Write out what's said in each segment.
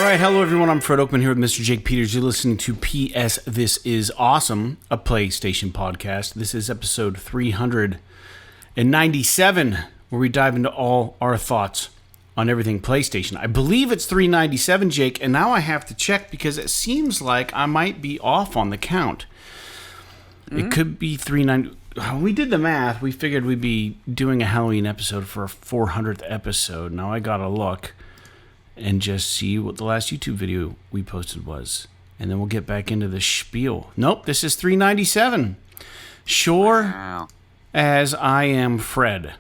right, hello everyone. I'm Fred Oakman here with Mr. Jake Peters. You're listening to PS This Is Awesome, a PlayStation podcast. This is episode 397, where we dive into all our thoughts on everything PlayStation. I believe it's 397, Jake, and now I have to check because it seems like I might be off on the count. It could be 390. When we did the math, we figured we'd be doing a Halloween episode for a 400th episode. Now I gotta look and just see what the last YouTube video we posted was. And then we'll get back into the spiel. Nope, this is 397. Sure as I am Fred.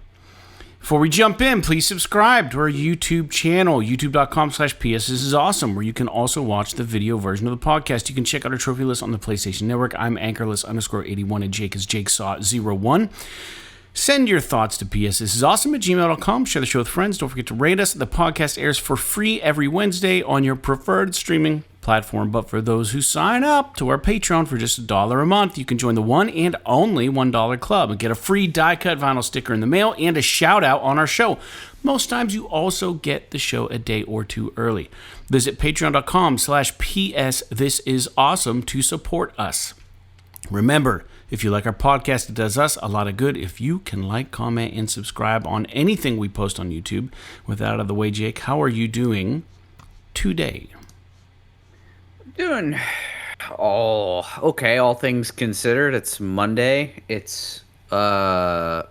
Before we jump in, please subscribe to our YouTube channel, youtube.com/PS. This is awesome, where you can also watch the video version of the podcast. You can check out our trophy list on the PlayStation Network. I'm Anchorless_81 and Jake is JakeSaw01. Send your thoughts to psthisisawesome@gmail.com. Share the show with friends. Don't forget to rate us. The podcast airs for free every Wednesday on your preferred streaming platform. But for those who sign up to our Patreon for just $1 a month, you can join the one and only $1 club and get a free die-cut vinyl sticker in the mail and a shout-out on our show. Most times you also get the show a day or two early. Visit patreon.com/psthisisawesome to support us. Remember, if you like our podcast, it does us a lot of good. If you can like, comment, and subscribe on anything we post on YouTube. With that out of the way, Jake, how are you doing today? Doing all okay, all things considered. It's Monday. It's in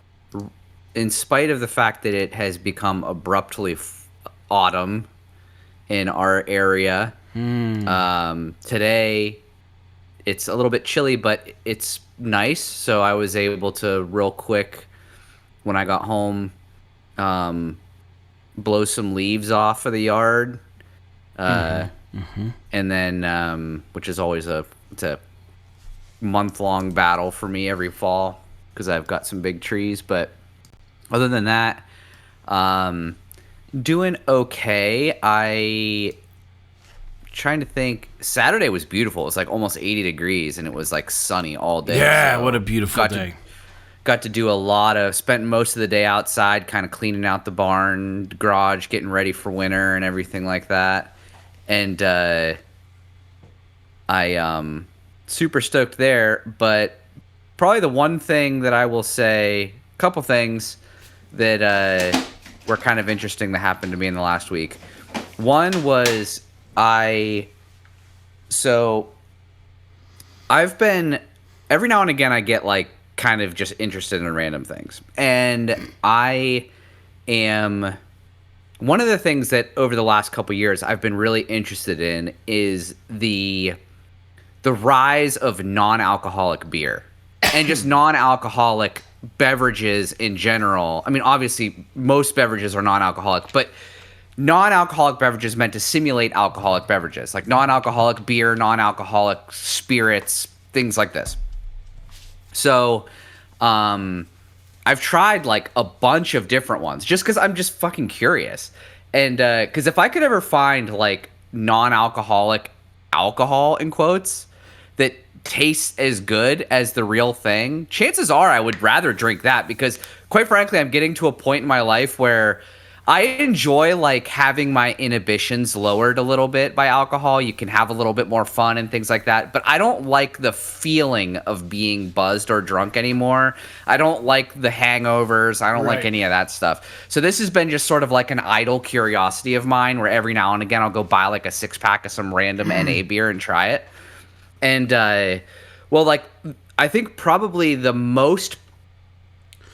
spite of the fact that it has become abruptly autumn in our area. Today it's a little bit chilly, but it's nice. So I was able to real quick when I got home blow some leaves off of the yard. And then, which is always it's a month-long battle for me every fall because I've got some big trees. But other than that, doing okay. Trying to think. Saturday was beautiful. It was like almost 80 degrees, and it was like sunny all day. Yeah, so what a beautiful day. Got to do spent most of the day outside kind of cleaning out the barn, garage, getting ready for winter and everything like that. And I super stoked there. But probably the one thing that I will say, a couple things that were kind of interesting that happened to me in the last week. One was I've been, every now and again I get like kind of just interested in random things. And one of the things that over the last couple years I've been really interested in is the rise of non-alcoholic beer and just non-alcoholic beverages in general. I mean, obviously most beverages are non-alcoholic, but non-alcoholic beverages meant to simulate alcoholic beverages, like non-alcoholic beer, non-alcoholic spirits, things like this. So, I've tried like a bunch of different ones just because I'm just fucking curious. And because if I could ever find like non-alcoholic alcohol in quotes that tastes as good as the real thing, chances are I would rather drink that because quite frankly, I'm getting to a point in my life where I enjoy like having my inhibitions lowered a little bit by alcohol. You can have a little bit more fun and things like that. But I don't like the feeling of being buzzed or drunk anymore. I don't like the hangovers. I don't like any of that stuff. So this has been just sort of like an idle curiosity of mine where every now and again I'll go buy like a 6-pack of some random NA beer and try it. And I think probably the most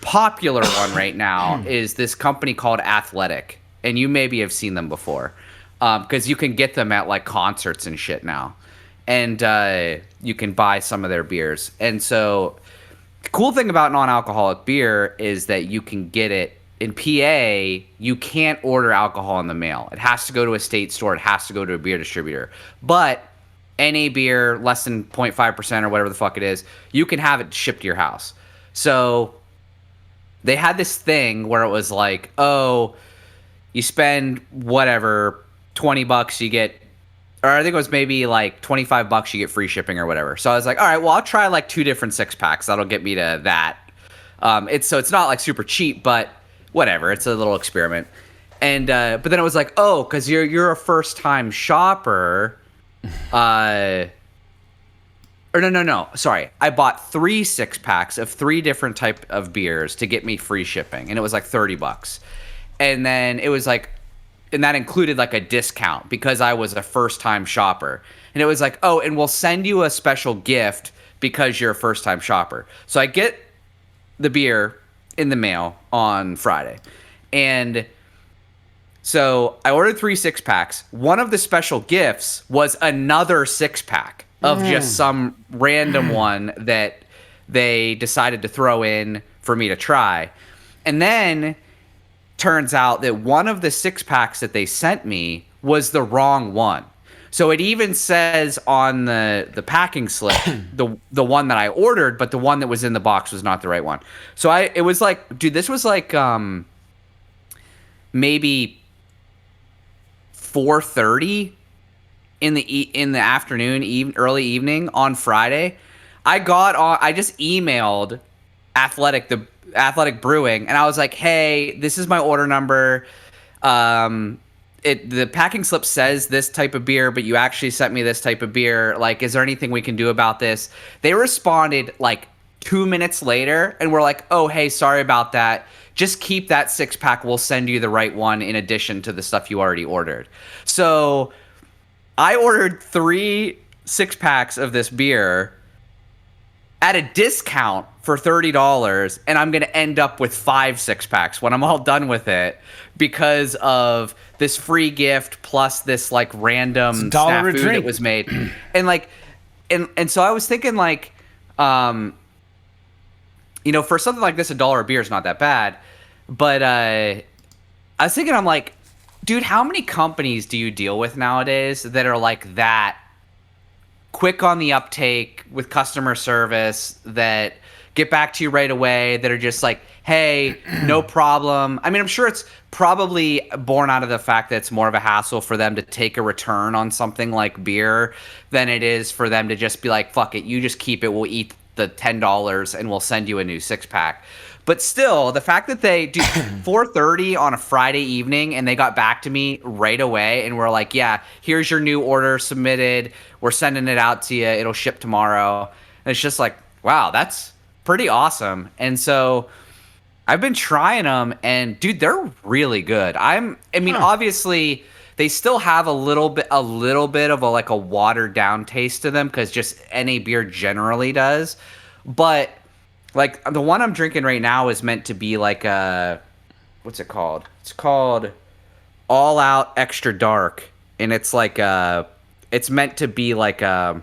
popular one right now is this company called Athletic, and you maybe have seen them before because you can get them at like concerts and shit now, and you can buy some of their beers. And so the cool thing about non-alcoholic beer is that you can get it in PA. You can't order alcohol in the mail. It has to go to a state store. It has to go to a beer distributor. But NA beer, less than 0.5% or whatever the fuck it is, you can have it shipped to your house. So they had this thing where it was like, oh, you spend whatever, $20, you get, or I think it was maybe like $25, you get free shipping or whatever. So I was like, all right, well, I'll try like 2 different 6-packs. That'll get me to that. It's not like super cheap, but whatever. It's a little experiment. And but then it was like, oh, because you're a first time shopper. Or no. Sorry, I bought 3 6-packs of 3 different type of beers to get me free shipping, and it was like $30. And then it was like, and that included like a discount because I was a first time shopper. And it was like, oh, and we'll send you a special gift because you're a first time shopper. So I get the beer in the mail on Friday, and so I ordered 3 6-packs. One of the special gifts was another 6-pack of just some random one that they decided to throw in for me to try. And then turns out that one of the 6-packs that they sent me was the wrong one. So it even says on the packing slip the one that I ordered, but the one that was in the box was not the right one. So it was like, dude, this was like maybe 4:30 in the afternoon, early evening on Friday. I just emailed Athletic Brewing, and I was like, hey, this is my order number. The packing slip says this type of beer, but you actually sent me this type of beer. Like, is there anything we can do about this? They responded like 2 minutes later and were like, oh, hey, sorry about that. Just keep that 6-pack. We'll send you the right one in addition to the stuff you already ordered. So I ordered 3 6-packs of this beer at a discount for $30, and I'm going to end up with 5 6-packs when I'm all done with it because of this free gift plus this like random snafu that was made. And like, and so I was thinking like, for something like this, $1 a beer is not that bad. But I was thinking, I'm like, dude, how many companies do you deal with nowadays that are like that quick on the uptake with customer service, that get back to you right away, that are just like, hey, no problem. I mean, I'm sure it's probably born out of the fact that it's more of a hassle for them to take a return on something like beer than it is for them to just be like, fuck it, you just keep it, we'll eat the $10 and we'll send you a new 6-pack. But still, the fact that they do 4:30 on a Friday evening and they got back to me right away and were like, yeah, here's your new order submitted. We're sending it out to you. It'll ship tomorrow. And it's just like, wow, that's pretty awesome. And so I've been trying them, and dude, they're really good. Obviously they still have a little bit of a watered down taste to them, because just any beer generally does. But like the one I'm drinking right now is meant to be like what's it called? It's called All Out Extra Dark, and it's like it's meant to be like I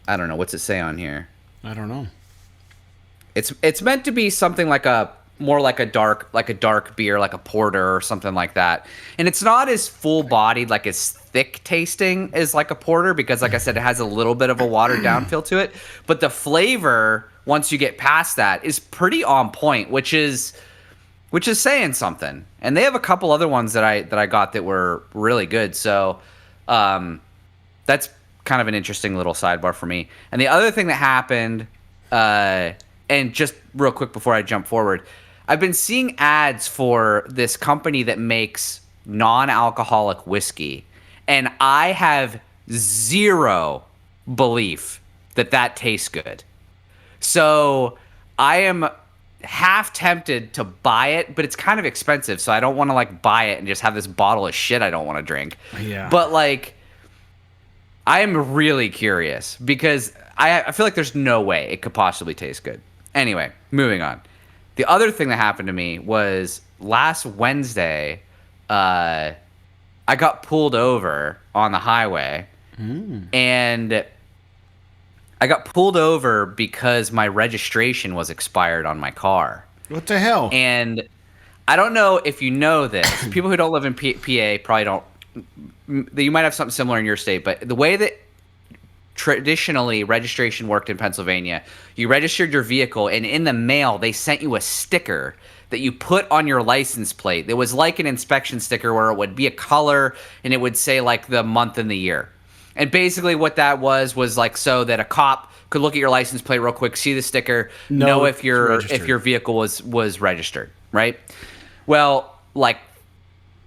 don't know, what's it say on here? I don't know. It's meant to be something like a dark beer, like a porter or something like that. And it's not as full bodied, like as thick tasting as like a porter, because like I said, it has a little bit of a watered down feel to it. But the flavor, once you get past that, is pretty on point, which is saying something. And they have a couple other ones that I got that were really good. So that's kind of an interesting little sidebar for me. And the other thing that happened, and just real quick before I jump forward, I've been seeing ads for this company that makes non-alcoholic whiskey, and I have zero belief that tastes good. So I am half tempted to buy it, but it's kind of expensive, so I don't want to like buy it and just have this bottle of shit I don't want to drink. Yeah. But like, I am really curious, because I feel like there's no way it could possibly taste good. Anyway, moving on. The other thing that happened to me was last Wednesday, I got pulled over on the highway, and I got pulled over because my registration was expired on my car. What the hell? And I don't know if you know this. People who don't live in PA probably don't. You might have something similar in your state, but the way that traditionally registration worked in Pennsylvania, you registered your vehicle, and in the mail they sent you a sticker that you put on your license plate. It was like an inspection sticker where it would be a color and it would say like the month and the year. And basically what that was like so that a cop could look at your license plate real quick, see the sticker, know if your vehicle was registered, right? Well, like,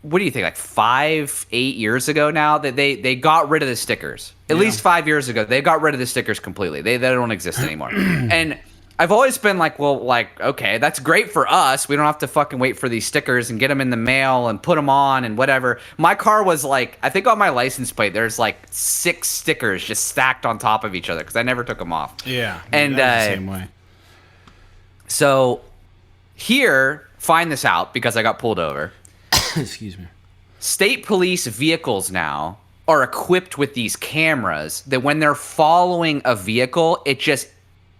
what do you think, like 5-8 years ago now, that they got rid of the stickers. At least 5 years ago, they got rid of the stickers completely. They don't exist anymore. And I've always been like, well, like, okay, that's great for us. We don't have to fucking wait for these stickers and get them in the mail and put them on and whatever. My car was like, I think on my license plate, there's like 6 stickers just stacked on top of each other because I never took them off. Yeah. And the same way. So here, find this out because I got pulled over. Excuse me. State police vehicles now are equipped with these cameras that when they're following a vehicle, it just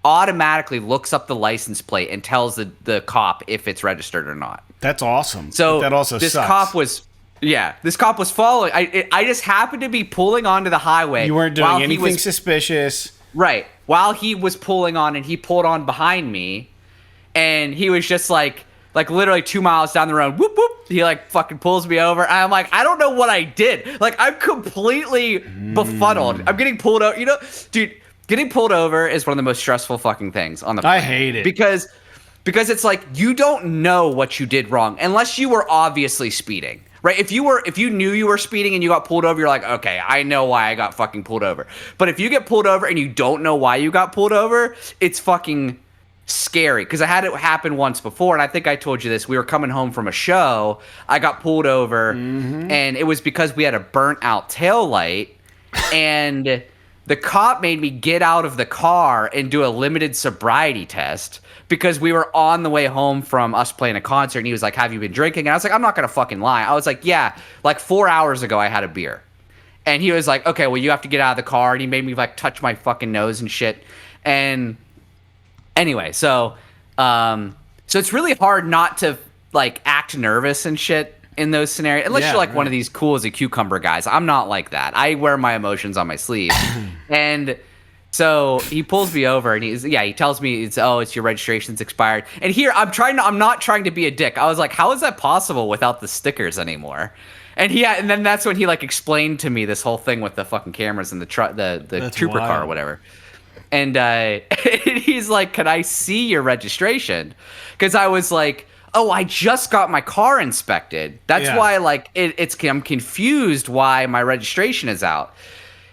automatically looks up the license plate and tells the cop if it's registered or not. That's awesome. So but that also this sucks. cop was following. I just happened to be pulling onto the highway. You weren't doing anything suspicious. Right. While he was pulling on, and he pulled on behind me, and he was just like literally 2 miles down the road, whoop, whoop. He like fucking pulls me over. And I'm like, I don't know what I did. Like, I'm completely befuddled. I'm getting pulled over. You know, dude, getting pulled over is one of the most stressful fucking things on the planet. I hate it. Because it's like, you don't know what you did wrong unless you were obviously speeding. Right? If you knew you were speeding and you got pulled over, you're like, okay, I know why I got fucking pulled over. But if you get pulled over and you don't know why you got pulled over, it's fucking scary. Because I had it happen once before, and I think I told you this. We were coming home from a show. I got pulled over, and it was because we had a burnt out tail light, and the cop made me get out of the car and do a limited sobriety test because we were on the way home from us playing a concert, and he was like, have you been drinking? And I was like, I'm not going to fucking lie. I was like, yeah, like 4 hours ago I had a beer. And he was like, okay, well, you have to get out of the car. And he made me like touch my fucking nose and shit. And anyway, so it's really hard not to like act nervous and shit in those scenarios, unless you're like one of these cool as a cucumber guys. I'm not like that. I wear my emotions on my sleeve. And so he pulls me over, and he tells me it's your registration's expired. And here I'm not trying to be a dick. I was like, how is that possible without the stickers anymore? And and then that's when he like explained to me this whole thing with the fucking cameras and the trooper wild. car or whatever. And he's like, can I see your registration? Because I was like, oh, I just got my car inspected. That's why, like, I'm confused why my registration is out.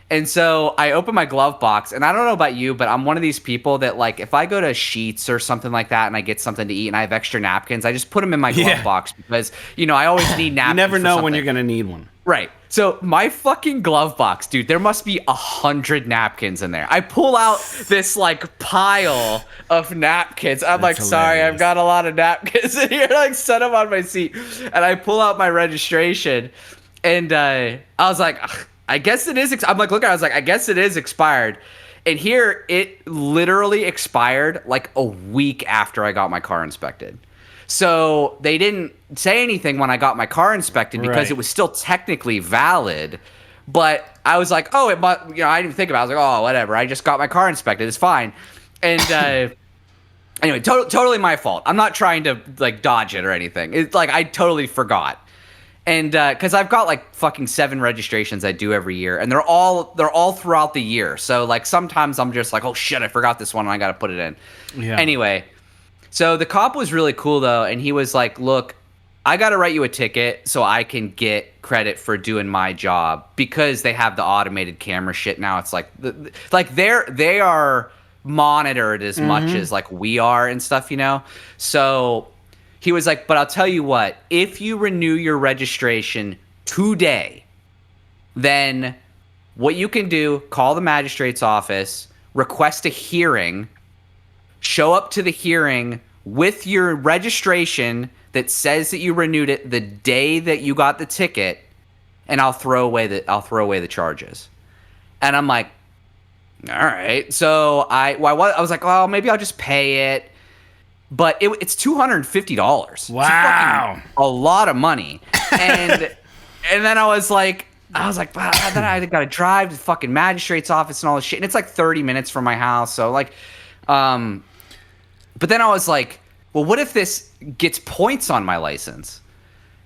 And so I open my glove box, and I don't know about you, but I'm one of these people that, like, if I go to Sheetz or something like that and I get something to eat and I have extra napkins, I just put them in my glove box because, I always need napkins. You never know when when you're going to need one. Right. So my fucking glove box, dude, there must be 100 napkins in there. I pull out this like pile of napkins. I'm like, sorry, I've got a lot of napkins in here. Like, set them on my seat. And I pull out my registration, and I was like, I guess it is. I'm like, look, I was like, I guess it is expired. And here, it literally expired like a week after I got my car inspected. So they didn't say anything when I got my car inspected because it was still technically valid. But I was like, oh, I didn't think about it. I was like, oh, whatever. I just got my car inspected. It's fine. And anyway, totally my fault. I'm not trying to like dodge it or anything. It's like I totally forgot. And because I've got like fucking 7 registrations I do every year, and they're all throughout the year. So like sometimes I'm just like, oh shit, I forgot this one and I got to put it in. Yeah. Anyway. So the cop was really cool, though, and he was like, look, I got to write you a ticket so I can get credit for doing my job because they have the automated camera shit now. It's like they are monitored as much as like we are and stuff, So he was like, but I'll tell you what, if you renew your registration today, then what you can do, call the magistrate's office, request a hearing, show up to the hearing with your registration that says that you renewed it the day that you got the ticket, and I'll throw away the charges. And I'm like, all right. So I was like, well, maybe I'll just pay it. But it's $250. Wow. It's a lot of money. And then I was like, wow, then I got to drive to the fucking magistrate's office and all this shit. And it's like 30 minutes from my house. So like, but then I was like, well, what if this gets points on my license?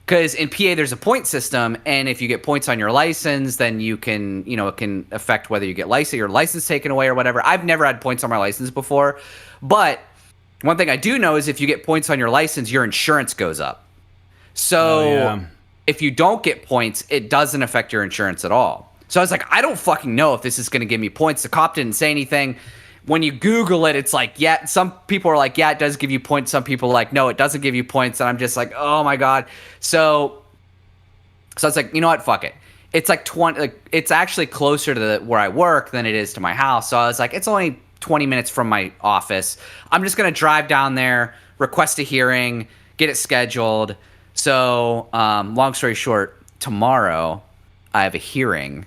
Because in PA, there's a point system, and if you get points on your license, then you can, it can affect whether you get your license taken away or whatever. I've never had points on my license before, but one thing I do know is if you get points on your license, your insurance goes up. So if you don't get points, it doesn't affect your insurance at all. So I was like, I don't fucking know if this is going to give me points. The cop didn't say anything. When you Google it, it's like, yeah, some people are like, yeah, it does give you points. Some people are like, no, it doesn't give you points. And I'm just like, oh my God. So I was like, you know what? Fuck it. It's like 20, like it's actually closer to where I work than it is to my house. So I was like, it's only 20 minutes from my office. I'm just going to drive down there, request a hearing, get it scheduled. So long story short, tomorrow I have a hearing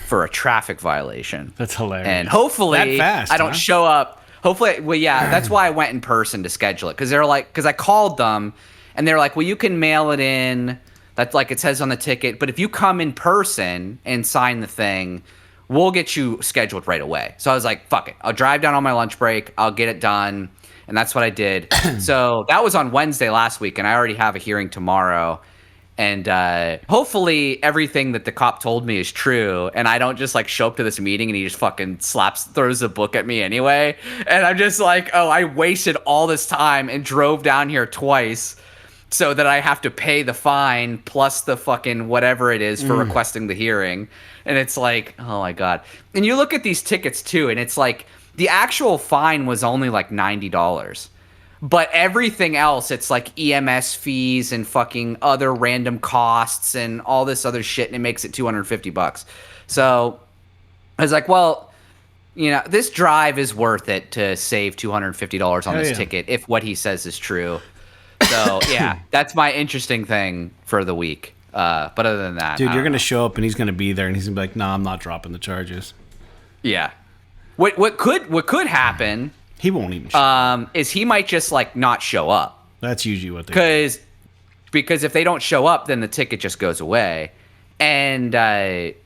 for a traffic violation. That's hilarious. And hopefully that fast, I don't show up. Hopefully, well, yeah, that's why I went in person to schedule it. Because they're like, because I called them and they're like, well, you can mail it in. That's like it says on the ticket. But if you come in person and sign the thing, we'll get you scheduled right away. So I was like, fuck it. I'll drive down on my lunch break. I'll get it done. And that's what I did. So that was on Wednesday last week. And I already have a hearing tomorrow. And hopefully everything that the cop told me is true. And I don't just like show up to this meeting and he just fucking throws a book at me anyway. And I'm just like, oh, I wasted all this time and drove down here twice so that I have to pay the fine plus the fucking whatever it is for requesting the hearing. And it's like, oh my God. And you look at these tickets too, and it's like the actual fine was only like $90. But everything else, it's like EMS fees and fucking other random costs and all this other shit, and it makes it $250. So I was like, well, you know, this drive is worth it to save $250 on this ticket if what he says is true. So yeah, that's my interesting thing for the week. But other than that, dude, you're gonna show up and he's gonna be there and he's gonna be like, "Nah, I'm not dropping the charges." Yeah. What could happen? He won't even show up. Is he might just like not show up. That's usually what they do. Because if they don't show up, then the ticket just goes away. And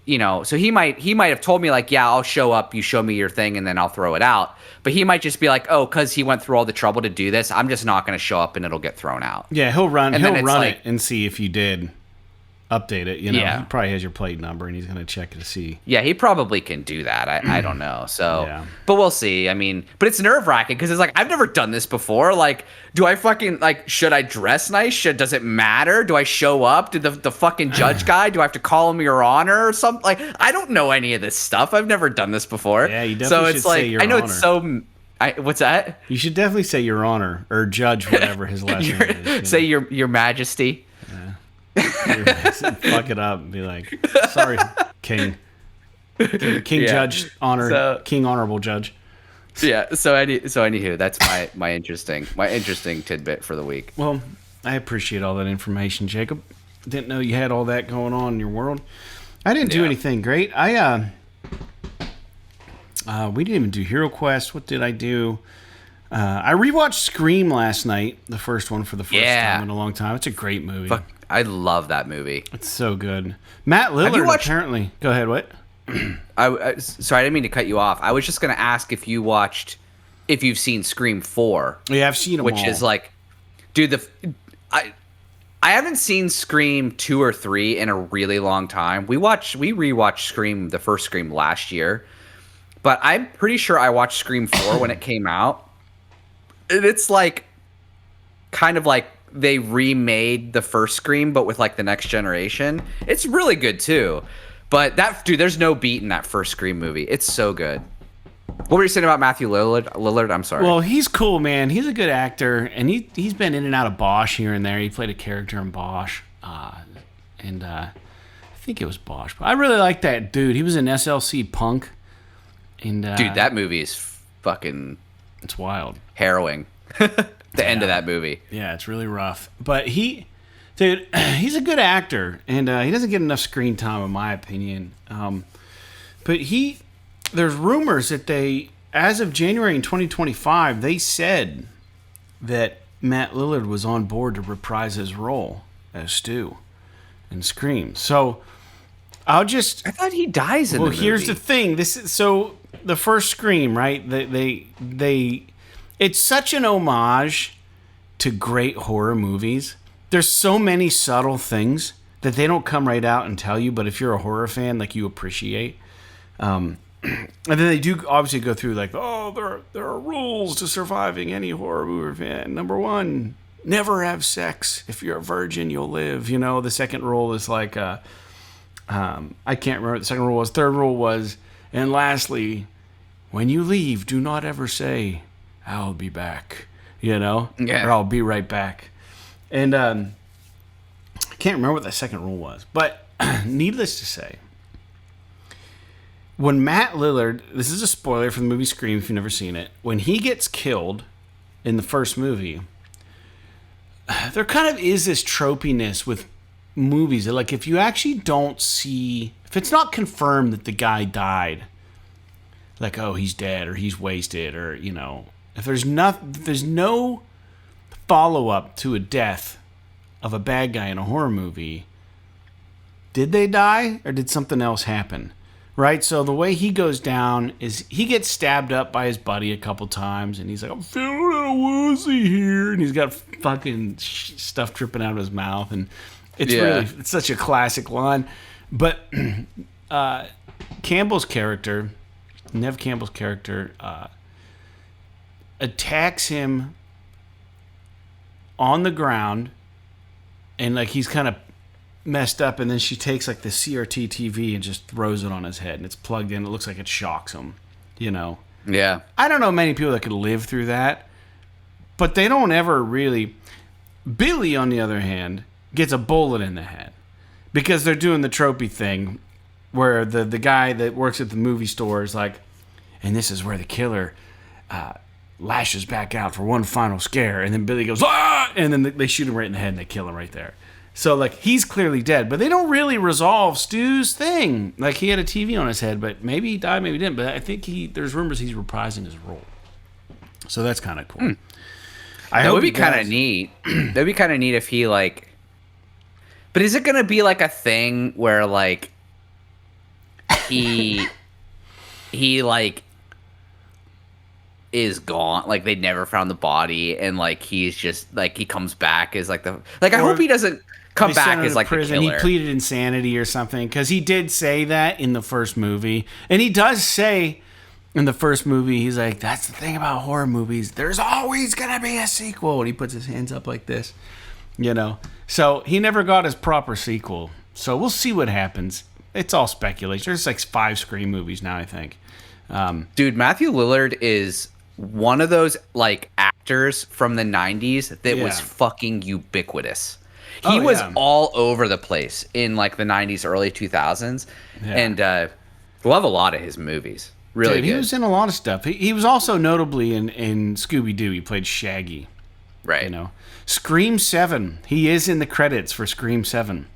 you know, so he might have told me like, yeah, I'll show up, you show me your thing, and then I'll throw it out. But he might just be like, oh, because he went through all the trouble to do this, I'm just not going to show up and it'll get thrown out. Yeah, he'll run it and see if you did update it. You know, he probably has your plate number and he's going to check to see. Yeah, he probably can do that. I don't know. So, but we'll see. I mean, but it's nerve wracking because it's like, I've never done this before. Like, do I fucking, like, should I dress nice? Does it matter? Do I show up? Did the fucking judge guy, do I have to call him Your Honor or something? Like, I don't know any of this stuff. I've never done this before. Yeah, you definitely should say Your Honor. I know it's so... what's that? You should definitely say Your Honor or Judge, whatever his last name is. Say Your Majesty. Fuck it up and be like, sorry, King Judge, King Honorable Judge. Yeah. So anywho, that's my interesting tidbit for the week. Well, I appreciate all that information, Jacob. Didn't know you had all that going on in your world. I didn't do anything great. We didn't even do Hero Quest. What did I do? I rewatched Scream last night, the first one for the first time in a long time. It's a great movie. Fuck, I love that movie. It's so good. Matt Lillard apparently. Go ahead. What? Sorry, I didn't mean to cut you off. I was just going to ask if you've seen Scream 4. Yeah, I've seen them all. Which is like, dude, I haven't seen Scream 2 or 3 in a really long time. We rewatched Scream, the first Scream last year, but I'm pretty sure I watched Scream 4 when it came out. And it's like, kind of like they remade the first Scream, but with like the next generation. It's really good too. But there's no beat in that first Scream movie. It's so good. What were you saying about Matthew Lillard? I'm sorry. Well, he's cool, man. He's a good actor, and he's been in and out of Bosch here and there. He played a character in Bosch, and I think it was Bosch. But I really like that dude. He was in SLC Punk, and dude, that movie is fucking. It's wild, harrowing. The end of that movie. Yeah, it's really rough. But he's a good actor, and he doesn't get enough screen time, in my opinion. But there's rumors that as of January in 2025, they said that Matt Lillard was on board to reprise his role as Stu in Scream. So I thought he dies in the movie. Well, here's the thing. So the first Scream, right? It's such an homage to great horror movies. There's so many subtle things that they don't come right out and tell you, but if you're a horror fan, like, you appreciate. And then they do obviously go through like, oh, there are rules to surviving any horror movie fan. Number one, never have sex. If you're a virgin, you'll live. You know, the second rule is like, I can't remember what the second rule was. Third rule was, and lastly, when you leave, do not ever say, I'll be back. You know? Yeah. Or I'll be right back. And I can't remember what the second rule was. But needless to say, when Matt Lillard, this is a spoiler for the movie Scream if you've never seen it, when he gets killed in the first movie, there kind of is this tropiness with movies that, like, if you actually don't see, if it's not confirmed that the guy died, like, oh, he's dead or he's wasted, or, you know, if there's no follow-up to a death of a bad guy in a horror movie, did they die or did something else happen? Right? So the way he goes down is he gets stabbed up by his buddy a couple times, and he's like, I'm feeling a little woozy here, and he's got fucking stuff dripping out of his mouth, and it's such a classic line. But Campbell's character, Nev Campbell's character, attacks him on the ground, and like he's kind of messed up, and then she takes like the CRT TV and just throws it on his head, and it's plugged in. It looks like it shocks him, you know. Yeah. I don't know many people that could live through that, but they don't ever really. Billy, on the other hand, gets a bullet in the head because they're doing the tropey thing where the guy that works at the movie store is like, and this is where the killer lashes back out for one final scare, and then Billy goes, ah! And then they shoot him right in the head and they kill him right there. So, like, he's clearly dead, but they don't really resolve Stu's thing. Like, he had a TV on his head, but maybe he died, maybe he didn't. But I think there's rumors he's reprising his role. So that's kind of cool. That would be kind of neat. That'd be kind of neat if he, like... But is it going to be, like, a thing where, like, he, like, is gone? Like, they never found the body, and, like, he's just, like, he comes back as, like, the... Like, I hope he doesn't come back as, like, the killer. He pleaded insanity or something, because he did say that in the first movie. And he does say in the first movie, he's like, that's the thing about horror movies. There's always going to be a sequel. And he puts his hands up like this, you know. So he never got his proper sequel. So we'll see what happens. It's all speculation. There's like 5 Scream movies now, I think. Dude, Matthew Lillard is one of those, like, actors from the 90s that was fucking ubiquitous. He was all over the place in, like, the 90s, early 2000s. Yeah. And love a lot of his movies. Really good. He was in a lot of stuff. He was also notably in Scooby-Doo. He played Shaggy. Right. You know, Scream 7. He is in the credits for Scream 7.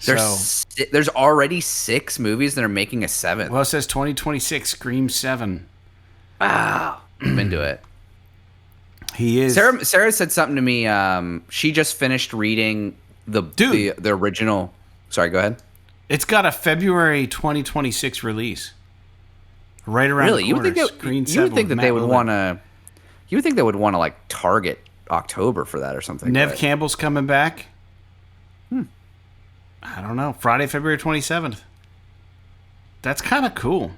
There's already 6 movies that are making a 7th. Well, it says 2026 Scream 7. Wow. I'm into it. He is. Sarah said something to me. She just finished reading the original. Sorry, go ahead. It's got a February 2026 release. Right around the corner. You would think that they would want to. You would think they would want to, like, target October for that or something. Nev Campbell's coming back. I don't know. Friday, February 27th. That's kind of cool.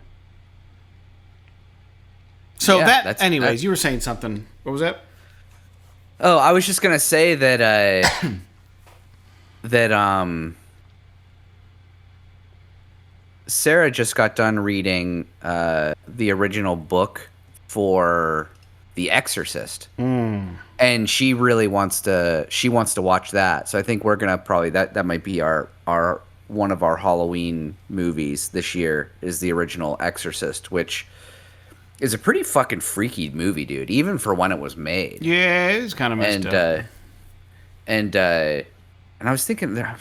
So anyways, you were saying something. What was that? Oh, I was just gonna say that Sarah just got done reading the original book for The Exorcist, and she really wants to watch that. So I think we're gonna probably that might be our one of our Halloween movies this year is the original Exorcist, which is a pretty fucking freaky movie, dude. Even for when it was made. Yeah, it is kind of messed up. And I was thinking, there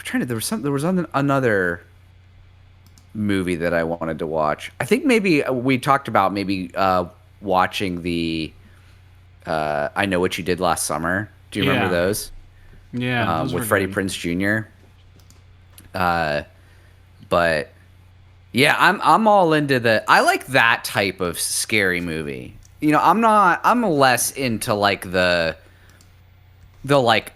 was another movie that I wanted to watch. I think maybe we talked about watching the I Know What You Did Last Summer. Do you remember those? Yeah, with Freddie Prinze Jr. But yeah, I'm all into I like that type of scary movie. You know, I'm less into like the like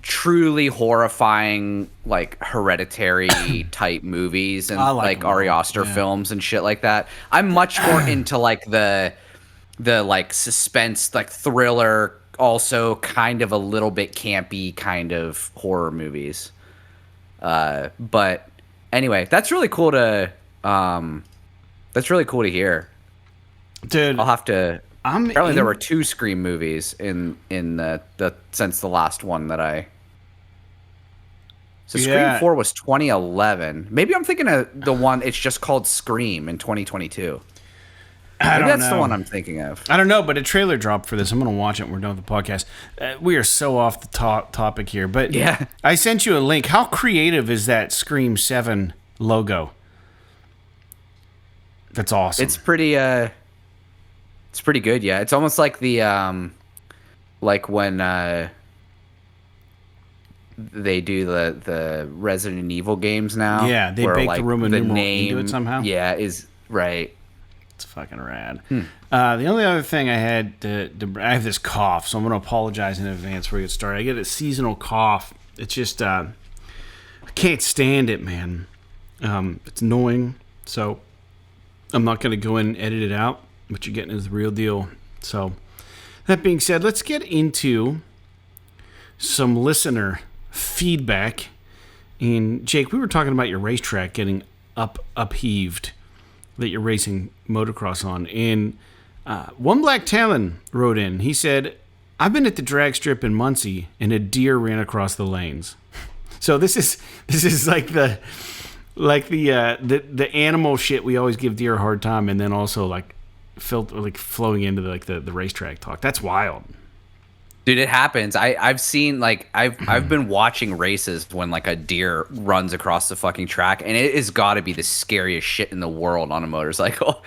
truly horrifying, like, Hereditary type movies and like Ari Aster films and shit like that. I'm much more into like the like suspense, like thriller, also kind of a little bit campy kind of horror movies. But anyway, that's really cool to hear. Dude, I'll have to. Apparently, there were 2 Scream movies in the since the last one that I. So Scream 4 was 2011. Maybe I'm thinking of the one. It's just called Scream in 2022. Maybe that's the one I'm thinking of. I don't know, but a trailer dropped for this. I'm going to watch it when we're done with the podcast. We are so off the topic here, but yeah, I sent you a link. How creative is that Scream 7 logo? That's awesome. It's pretty good. Yeah, it's almost like the like when they do the Resident Evil games now. Yeah, they bake the Roman numeral into it somehow. Yeah, is right. It's fucking rad. The only other thing I had, I have this cough, so I'm going to apologize in advance before we get started. I get a seasonal cough. It's just, I can't stand it, man. It's annoying, so I'm not going to go in and edit it out. What you're getting is the real deal. So, that being said, let's get into some listener feedback. And Jake, we were talking about your racetrack getting upheaved that you're racing motocross on. And One Black Talon wrote in. He said, I've been at the drag strip in Muncie and a deer ran across the lanes. So this is like the animal shit we always give deer a hard time, and then also flowing into the racetrack talk. That's wild. Dude, it happens. I've seen I've been watching races when like a deer runs across the fucking track, and it has got to be the scariest shit in the world on a motorcycle,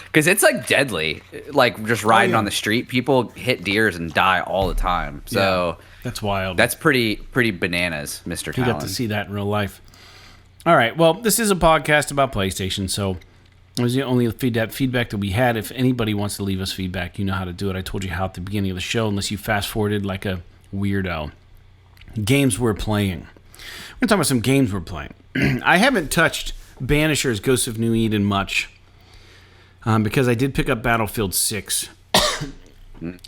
because it's like deadly. Like just riding on the street, people hit deers and die all the time. So that's wild. That's pretty bananas, Mr. Talon. You got to see that in real life. All right. Well, this is a podcast about PlayStation, so. It was the only feedback that we had. If anybody wants to leave us feedback, you know how to do it. I told you how at the beginning of the show, unless you fast-forwarded like a weirdo. Games we're playing. We're going to talk about some games we're playing. I haven't touched Banisher's Ghosts of New Eden much because I did pick up Battlefield 6.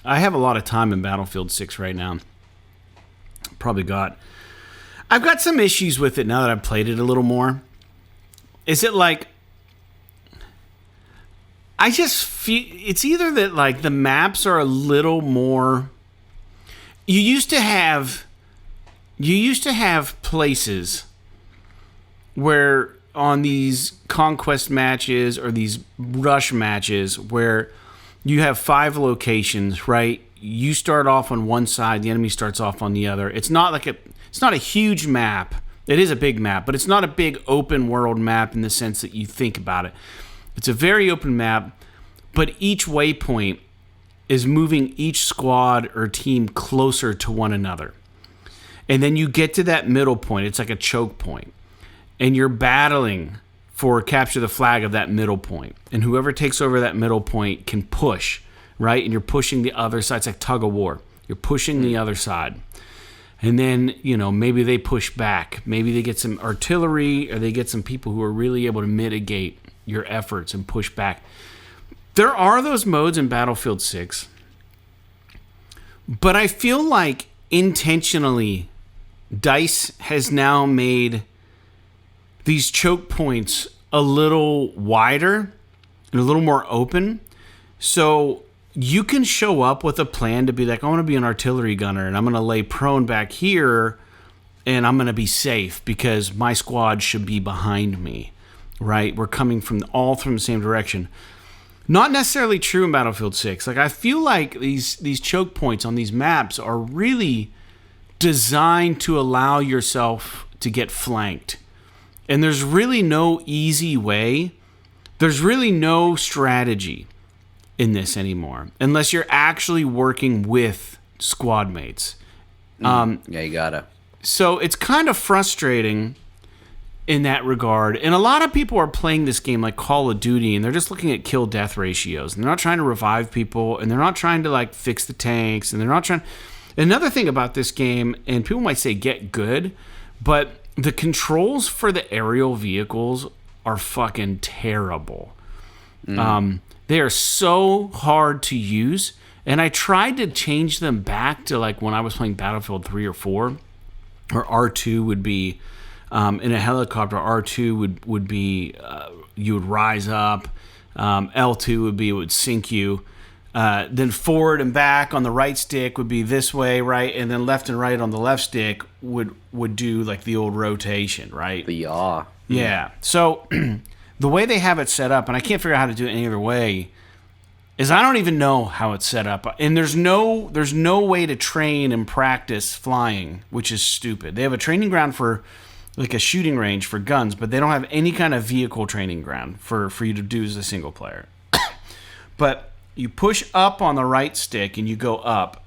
I have a lot of time in Battlefield 6 right now. I've got some issues with it now that I've played it a little more. Is it like... I just feel it's either that like the maps are a little more. You used to have places where on these conquest matches or these rush matches where you have 5 locations, right? You start off on one side, the enemy starts off on the other. It's not a huge map. It is a big map, but it's not a big open world map in the sense that you think about it. It's a very open map, but each waypoint is moving each squad or team closer to one another. And then you get to that middle point. It's like a choke point. And you're battling for capture the flag of that middle point. And whoever takes over that middle point can push, right? And you're pushing the other side. It's like tug of war. You're pushing the other side. And then, maybe they push back. Maybe they get some artillery or they get some people who are really able to mitigate your efforts and push back. There are those modes in Battlefield 6, but I feel like intentionally DICE has now made these choke points a little wider and a little more open. So you can show up with a plan to be like, I want to be an artillery gunner and I'm going to lay prone back here and I'm going to be safe because my squad should be behind me. Right? We're coming from the same direction. Not necessarily true in Battlefield 6. Like I feel like these choke points on these maps are really designed to allow yourself to get flanked. And there's really no easy way. There's really no strategy in this anymore unless you're actually working with squad mates. Yeah, you gotta. So it's kind of frustrating in that regard. And a lot of people are playing this game like Call of Duty and they're just looking at kill-death ratios. And they're not trying to revive people and they're not trying to like fix the tanks and they're not trying... Another thing about this game, and people might say get good, but the controls for the aerial vehicles are fucking terrible. They are so hard to use And I tried to change them back to like when I was playing Battlefield 3 or 4, or R2 would be, in a helicopter, R2 would be, you would rise up, L2 would be, it would sink you. Then forward and back on the right stick would be this way, right? And then left and right on the left stick would do like the old rotation, right? The yaw. Yeah. So the way they have it set up, and I can't figure out how to do it any other way, is I don't even know how it's set up. And there's no way to train and practice flying, which is stupid. They have a training ground for like a shooting range for guns, but they don't have any kind of vehicle training ground for you to do as a single player. But you push up on the right stick and you go up.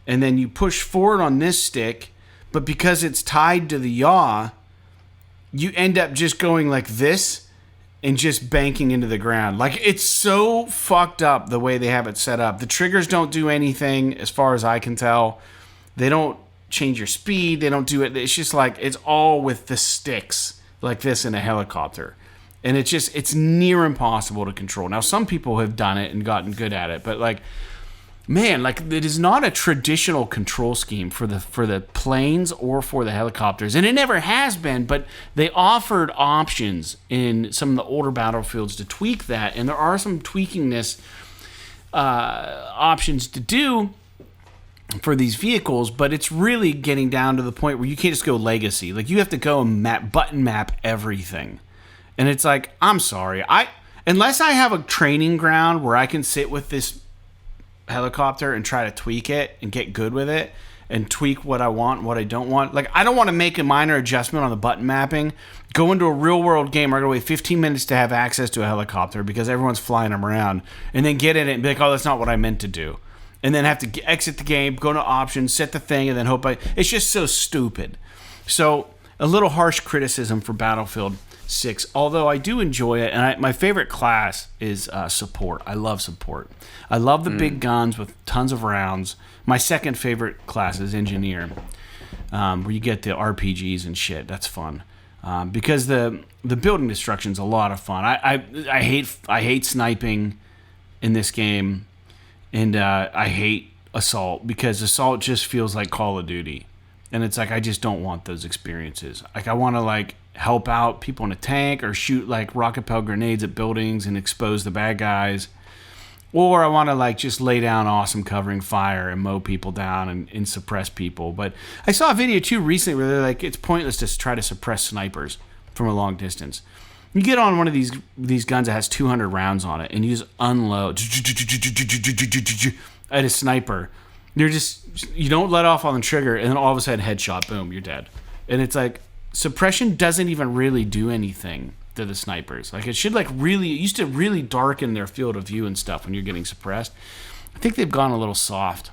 And then you push forward on this stick, but because it's tied to the yaw, you end up just going like this and just banking into the ground. Like, it's so fucked up the way they have it set up. The triggers don't do anything as far as I can tell. They don't change your speed. They don't do it. It's just like, it's all with the sticks like this in a helicopter. And it's near impossible to control. Now, some people have done it and gotten good at it, but like, man, like, it is not a traditional control scheme for the planes or for the helicopters, and it never has been. But they offered options in some of the older Battlefields to tweak that, and there are some tweaking this options to do for these vehicles. But it's really getting down to the point where you can't just go legacy. Like, you have to go and button map everything, and it's like, I'm sorry, unless I have a training ground where I can sit with this helicopter and try to tweak it and get good with it and tweak what I want and what I don't want. Like, I don't want to make a minor adjustment on the button mapping, go into a real world game where I gotta wait 15 minutes to have access to a helicopter because everyone's flying them around, and then get in it and be like, oh, that's not what I meant to do. And then have to exit the game, go to options, set the thing, and then hope it's just so stupid. So, a little harsh criticism for Battlefield 6, although I do enjoy it, and my favorite class is support. I love support. I love the big guns with tons of rounds. My second favorite class is engineer, where you get the RPGs and shit. That's fun, because the building destruction is a lot of fun. I hate sniping in this game, and I hate assault, because assault just feels like Call of Duty, and it's like, I just don't want those experiences. Like, I want to like help out people in a tank or shoot like rocket propelled grenades at buildings and expose the bad guys. Or I want to like just lay down awesome covering fire and mow people down and suppress people. But I saw a video too recently where they're like, it's pointless to try to suppress snipers from a long distance. You get on one of these guns that has 200 rounds on it and you just unload at a sniper. You don't let off on the trigger, and then all of a sudden headshot, boom, you're dead. And it's like, suppression doesn't even really do anything to the snipers. Like, it should it used to really darken their field of view and stuff when you're getting suppressed. I think they've gone a little soft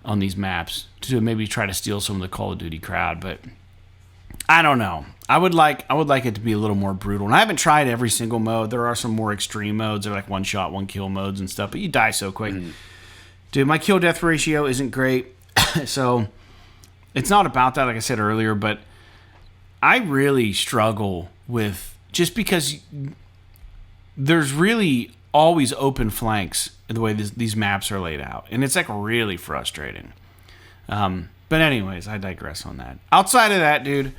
on these maps to maybe try to steal some of the Call of Duty crowd, but I don't know. I would like it to be a little more brutal. And I haven't tried every single mode. There are some more extreme modes. They're like one shot, one kill modes and stuff, but you die so quick. Dude, my kill death ratio isn't great. So it's not about that, like I said earlier, but I really struggle with, just because there's really always open flanks in the way these maps are laid out. And it's like really frustrating. But anyways, I digress on that. Outside of that, dude,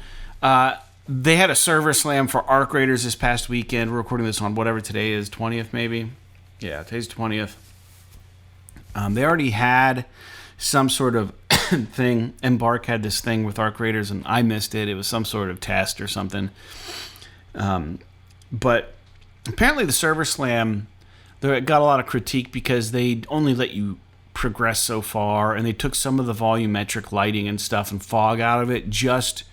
they had a server slam for Arc Raiders this past weekend. We're recording this on whatever today is, 20th maybe? Yeah, today's 20th. They already had some sort of thing. Embark had this thing with Arc Raiders, and I missed it. It was some sort of test or something. But apparently the server slam, they got a lot of critique because they only let you progress so far, and they took some of the volumetric lighting and stuff and fog out of it just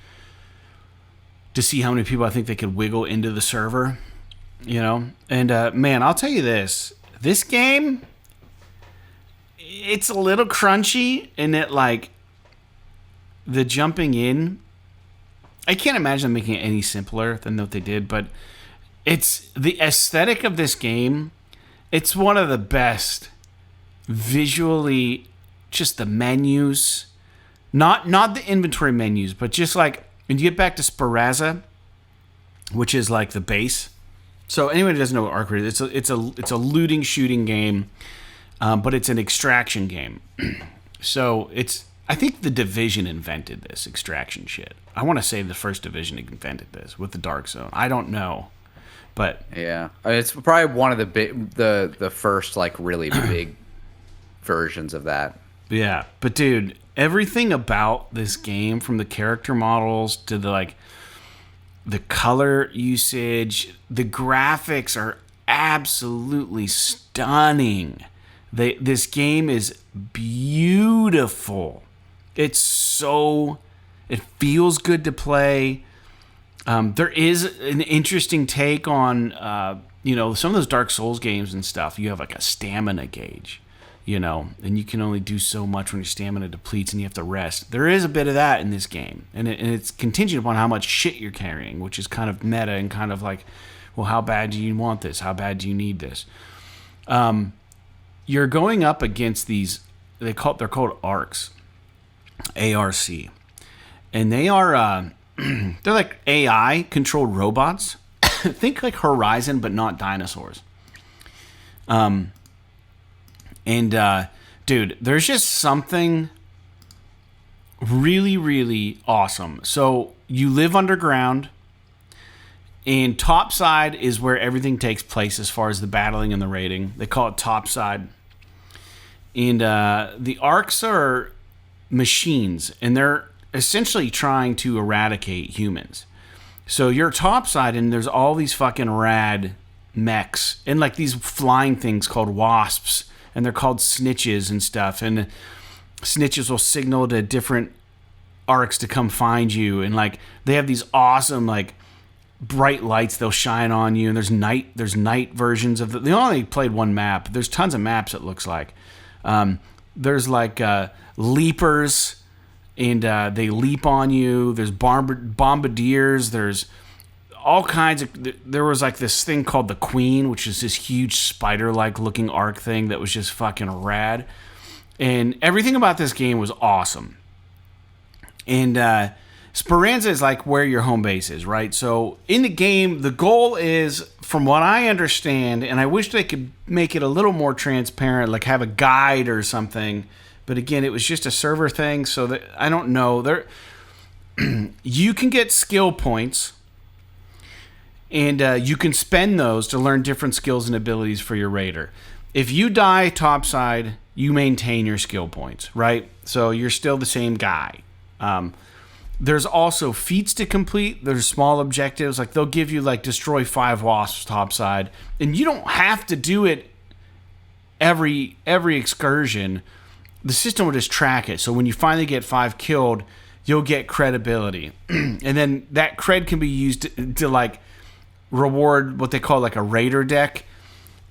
to see how many people I think they could wiggle into the server, you know? And man, I'll tell you this game, it's a little crunchy in that, like, the jumping in, I can't imagine them making it any simpler than what they did, but it's the aesthetic of this game. It's one of the best visually, just the menus, not the inventory menus, but just like when you get back to Sparaza, which is like the base. So anyone who doesn't know what Arc Raiders, it's a looting shooting game. but it's an extraction game. So I think the Division invented this extraction shit. I want to say the first Division invented this with the Dark Zone. I don't know, but yeah, it's probably one of the first like really big versions of that. Yeah, but dude, everything about this game, from the character models to the color usage, the graphics are absolutely stunning. This game is beautiful. It feels good to play. There is an interesting take on, some of those Dark Souls games and stuff. You have like a stamina gauge, and you can only do so much when your stamina depletes and you have to rest. There is a bit of that in this game, and it's contingent upon how much shit you're carrying, which is kind of meta and kind of like, well, how bad do you want this? How bad do you need this? You're going up against these. They're called ARCs, ARC, and they are they're like AI controlled robots. Think like Horizon, but not dinosaurs. Dude, there's just something really, really awesome. So you live underground, and topside is where everything takes place as far as the battling and the raiding. They call it topside. And the arcs are machines, and they're essentially trying to eradicate humans. So you're topside, and there's all these fucking rad mechs, and like these flying things called wasps, and they're called snitches and stuff. And snitches will signal to different arcs to come find you, and like they have these awesome like bright lights they'll shine on you. And there's night versions of they only played one map. There's tons of maps, it looks like. There's like leapers, and they leap on you. There's bombardiers. There's all kinds of. There was like this thing called the Queen, which is this huge spider-like looking arc thing that was just fucking rad. And everything about this game was awesome. And Speranza is like where your home base is, right? So in the game, the goal is, from what I understand, and I wish they could make it a little more transparent, like have a guide or something. But again, it was just a server thing, so that I don't know. You can get skill points, and you can spend those to learn different skills and abilities for your raider. If you die topside, you maintain your skill points, right? So you're still the same guy. There's also feats to complete. There's small objectives. Like they'll give you like destroy 5 wasps topside, and you don't have to do it every excursion. The system will just track it. So when you finally get 5 killed, you'll get credibility. And then that cred can be used to like reward what they call like a raider deck.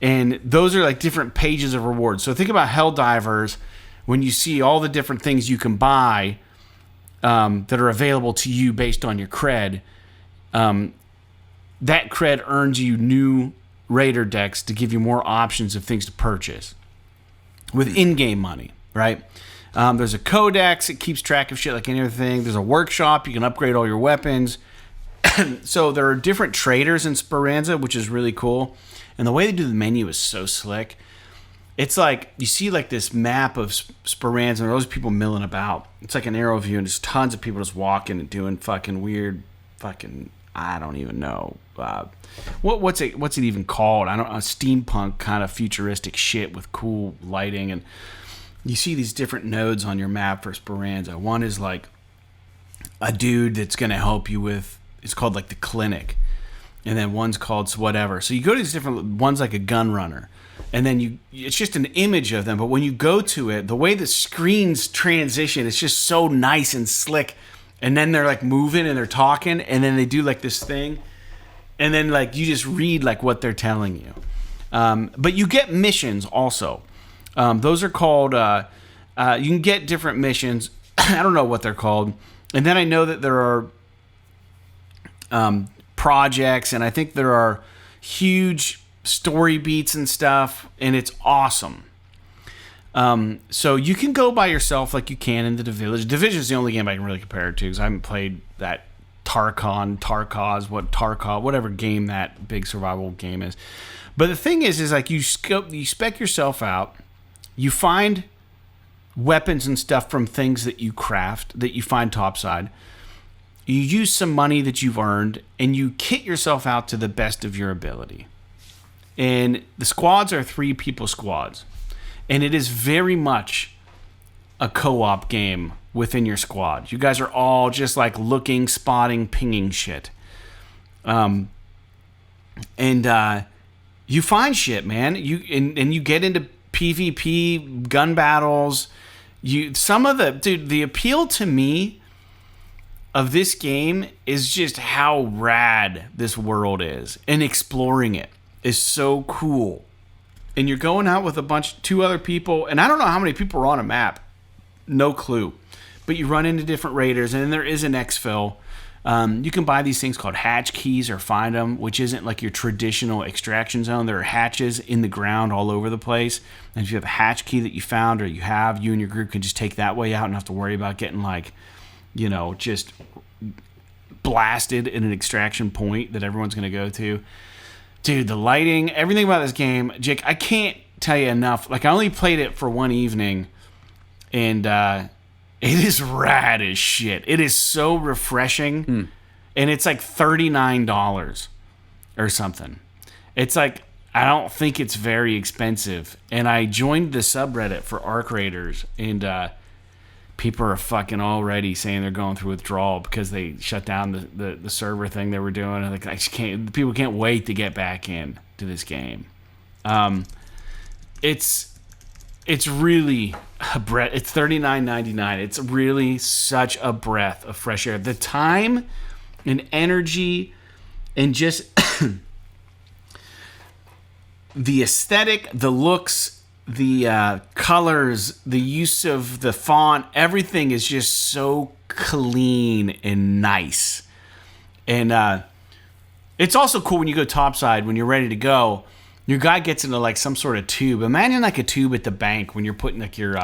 And those are like different pages of rewards. So think about Helldivers, when you see all the different things you can buy that are available to you based on your cred. That cred earns you new raider decks to give you more options of things to purchase with in-game money. Right? There's a codex. It keeps track of shit like any other thing. There's a workshop. You can upgrade all your weapons. So there are different traders in Speranza, which is really cool. And the way they do the menu is so slick. It's like you see like this map of Speranza, and there's people milling about. It's like an arrow view, and there's tons of people just walking and doing fucking weird I don't even know. What's it even called? I don't know. Steampunk kind of futuristic shit with cool lighting. And you see these different nodes on your map for Speranza. One is like a dude that's going to help you with, it's called like the clinic. And then one's called whatever. So you go to these different, one's like a gun runner. And then it's just an image of them. But when you go to it, the way the screens transition, it's just so nice and slick. And then they're like moving and they're talking. And then they do like this thing. And then like you just read like what they're telling you. But you get missions also. Those are called, you can get different missions. I don't know what they're called. And then I know that there are projects, and I think there are huge story beats and stuff, and it's awesome. So you can go by yourself like you can in the Division. Division is the only game I can really compare it to, because I haven't played that Tarkov, whatever game that big survival game is. But the thing is like you spec yourself out. you find weapons and stuff from things that you craft, that you find topside. You use some money that you've earned, and you kit yourself out to the best of your ability. And the squads are 3-people squads. And it is very much a co-op game within your squad. You guys are all just like looking, spotting, pinging shit. You find shit, man. You get into PvP gun battles. The appeal to me of this game is just how rad this world is, and exploring it is so cool. And you're going out with two other people, and I don't know how many people are on a map, no clue. But you run into different raiders, and then there is an exfil. You can buy these things called hatch keys or find them, which isn't like your traditional extraction zone. There are hatches in the ground all over the place. And if you have a hatch key that you found or you and your group can just take that way out and not have to worry about getting just blasted in an extraction point that everyone's going to go to. Dude, the lighting, everything about this game, Jake, I can't tell you enough. Like, I only played it for one evening, and it is rad as shit. It is so refreshing, and it's like $39 or something. It's like, I don't think it's very expensive. And I joined the subreddit for Arc Raiders, and people are fucking already saying they're going through withdrawal because they shut down the server thing they were doing. And I just can't. People can't wait to get back in to this game. It's really a breath. It's $39.99. It's really such a breath of fresh air. The time and energy and just the aesthetic, the looks, the colors, the use of the font, everything is just so clean and nice. And it's also cool when you go topside, when you're ready to go, your guy gets into like some sort of tube. Imagine like a tube at the bank when you're putting like your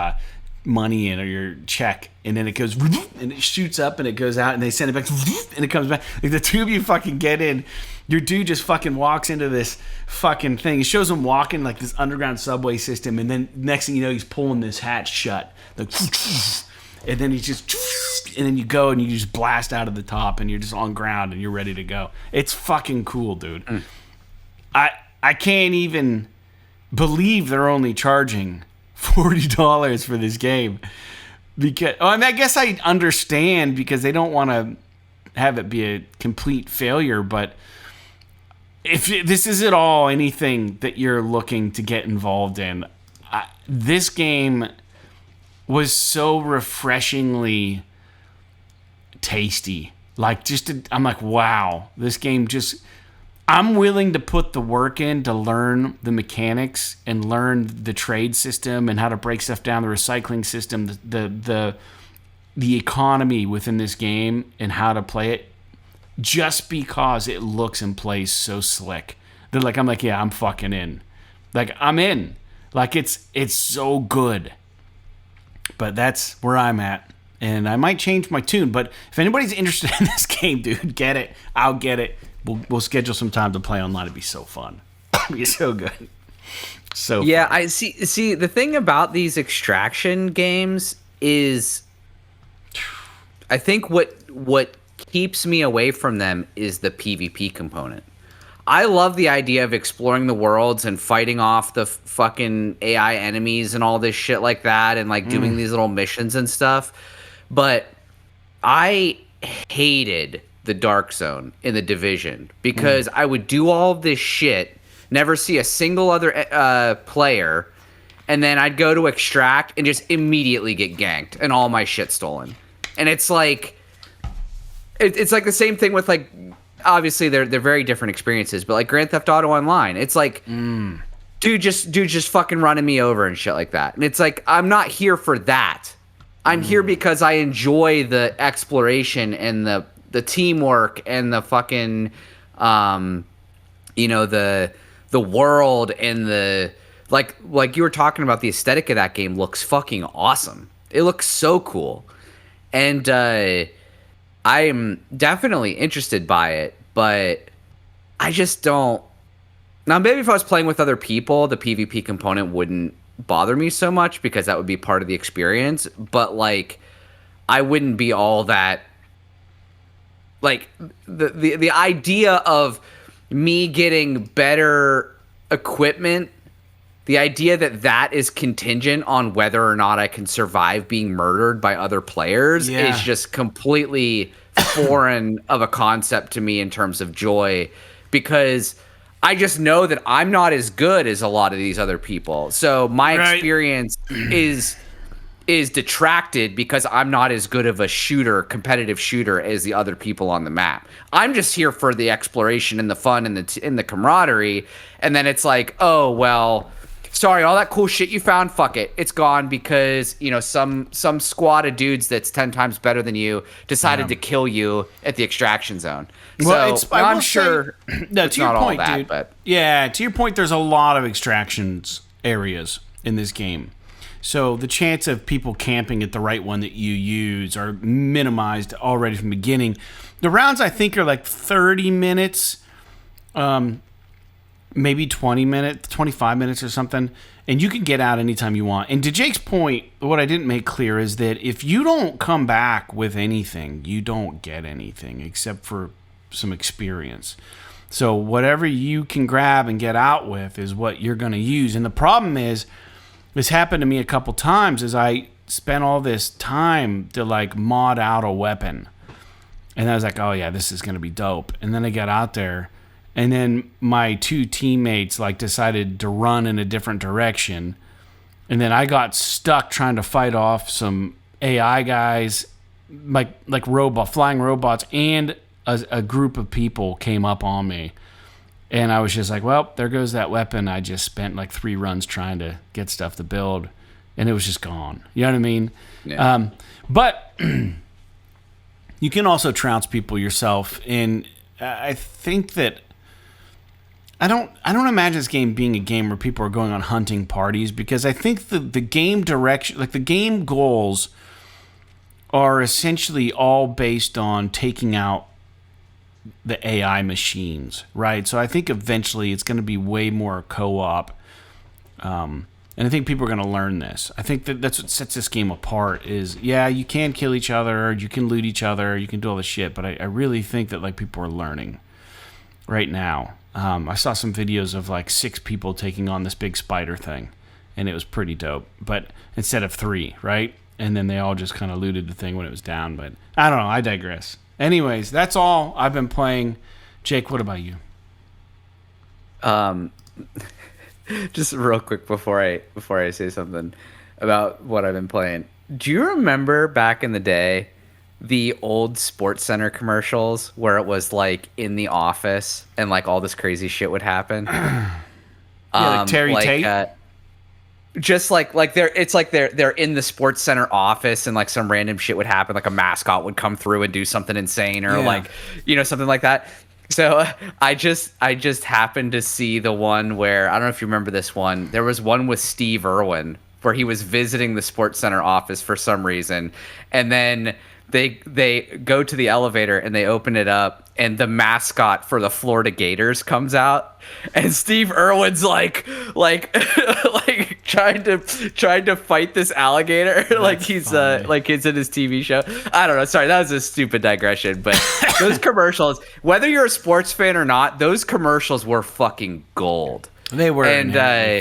money in or your check, and then it goes and it shoots up and it goes out and they send it back and it comes back. Like the tube you fucking get in, your dude just fucking walks into this fucking thing. It shows him walking like this underground subway system, and then next thing you know, he's pulling this hatch shut. Like, and then he's just, and then you go and you just blast out of the top, and you're just on ground and you're ready to go. It's fucking cool, dude. I can't even believe they're only charging $40 for this game. Because I guess I understand because they don't want to have it be a complete failure, but if this is at all anything that you're looking to get involved in, this game was so refreshingly tasty. I'm like, wow, this game just... I'm willing to put the work in to learn the mechanics and learn the trade system and how to break stuff down, the recycling system, the economy within this game and how to play it, just because it looks and plays so slick. I'm like, yeah, I'm fucking in. Like, I'm in. Like, it's so good. But that's where I'm at. And I might change my tune. But if anybody's interested in this game, dude, get it. I'll get it. We'll schedule some time to play online. It'd be so fun. It'd be so good. So yeah, fun. I see. The thing about these extraction games is, I think what keeps me away from them is the PvP component. I love the idea of exploring the worlds and fighting off the fucking AI enemies and all this shit like that, and like doing these little missions and stuff. But I hated the Dark Zone in the Division because I would do all of this shit, never see a single other player, and then I'd go to extract and just immediately get ganked and all my shit stolen. And it's like it's like the same thing with, like, obviously they're very different experiences, but like Grand Theft Auto Online, it's like dude just fucking running me over and shit like that. And it's like, I'm not here for that. I'm here because I enjoy the exploration and the teamwork and the fucking, the world and the, like you were talking about, the aesthetic of that game looks fucking awesome. It looks so cool. And I am definitely interested by it, but I just don't. Now, maybe if I was playing with other people, the PvP component wouldn't bother me so much because that would be part of the experience. But like, I wouldn't be all that. Like the idea of me getting better equipment, the idea that is contingent on whether or not I can survive being murdered by other players is just completely foreign of a concept to me in terms of joy, because I just know that I'm not as good as a lot of these other people. So my experience is detracted because I'm not as good of a competitive shooter as the other people on the map. I'm just here for the exploration and the fun and the camaraderie. And then it's like, oh, well, sorry, all that cool shit you found, fuck it. It's gone because, you know, some squad of dudes that's 10 times better than you decided to kill you at the extraction zone. Well, so I'm sure no, to your point, that, dude. But yeah, to your point, there's a lot of extractions areas in this game. So the chance of people camping at the right one that you use are minimized already from the beginning. The rounds, I think, are like 30 minutes, maybe 20 minutes, 25 minutes or something. And you can get out anytime you want. And to Jake's point, what I didn't make clear is that if you don't come back with anything, you don't get anything except for some experience. So whatever you can grab and get out with is what you're going to use. And the problem is, this happened to me a couple times, is I spent all this time to like mod out a weapon. And I was like, oh yeah, this is going to be dope. And then I got out there, and then my two teammates like decided to run in a different direction. And then I got stuck trying to fight off some AI guys, like flying robots, and a group of people came up on me. And I was just like, well, there goes that weapon. I just spent like 3 runs trying to get stuff to build, and it was just gone. You know what I mean? Yeah. But you can also trounce people yourself. And I think that I don't imagine this game being a game where people are going on hunting parties, because I think the game direction, like the game goals, are essentially all based on taking out the AI machines, right? So I think eventually it's going to be way more co-op, and I think people are going to learn this. I think that's what sets this game apart. Is you can kill each other, you can loot each other, you can do all this shit, but I really think that like people are learning right now. I saw some videos of like 6 people taking on this big spider thing, and it was pretty dope. But instead of 3, right? And then they all just kind of looted the thing when it was down. But I don't know. I digress. Anyways, that's all I've been playing. Jake, what about you? Just real quick before I say something about what I've been playing. Do you remember back in the day the old Sports Center commercials where it was like in the office and like all this crazy shit would happen? Like Terry Tate. Just like they're in the Sports Center office and like some random shit would happen, like a mascot would come through and do something insane or like, you know, something like that. So I just happened to see the one where, I don't know if you remember this one. There was one with Steve Irwin where he was visiting the Sports Center office for some reason, and then they go to the elevator and they open it up, and the mascot for the Florida Gators comes out, and Steve Irwin's like trying to fight this alligator. Like he's like it's in his TV show. I don't know. Sorry, that was a stupid digression, but those commercials, whether you're a sports fan or not, those commercials were fucking gold. They were, and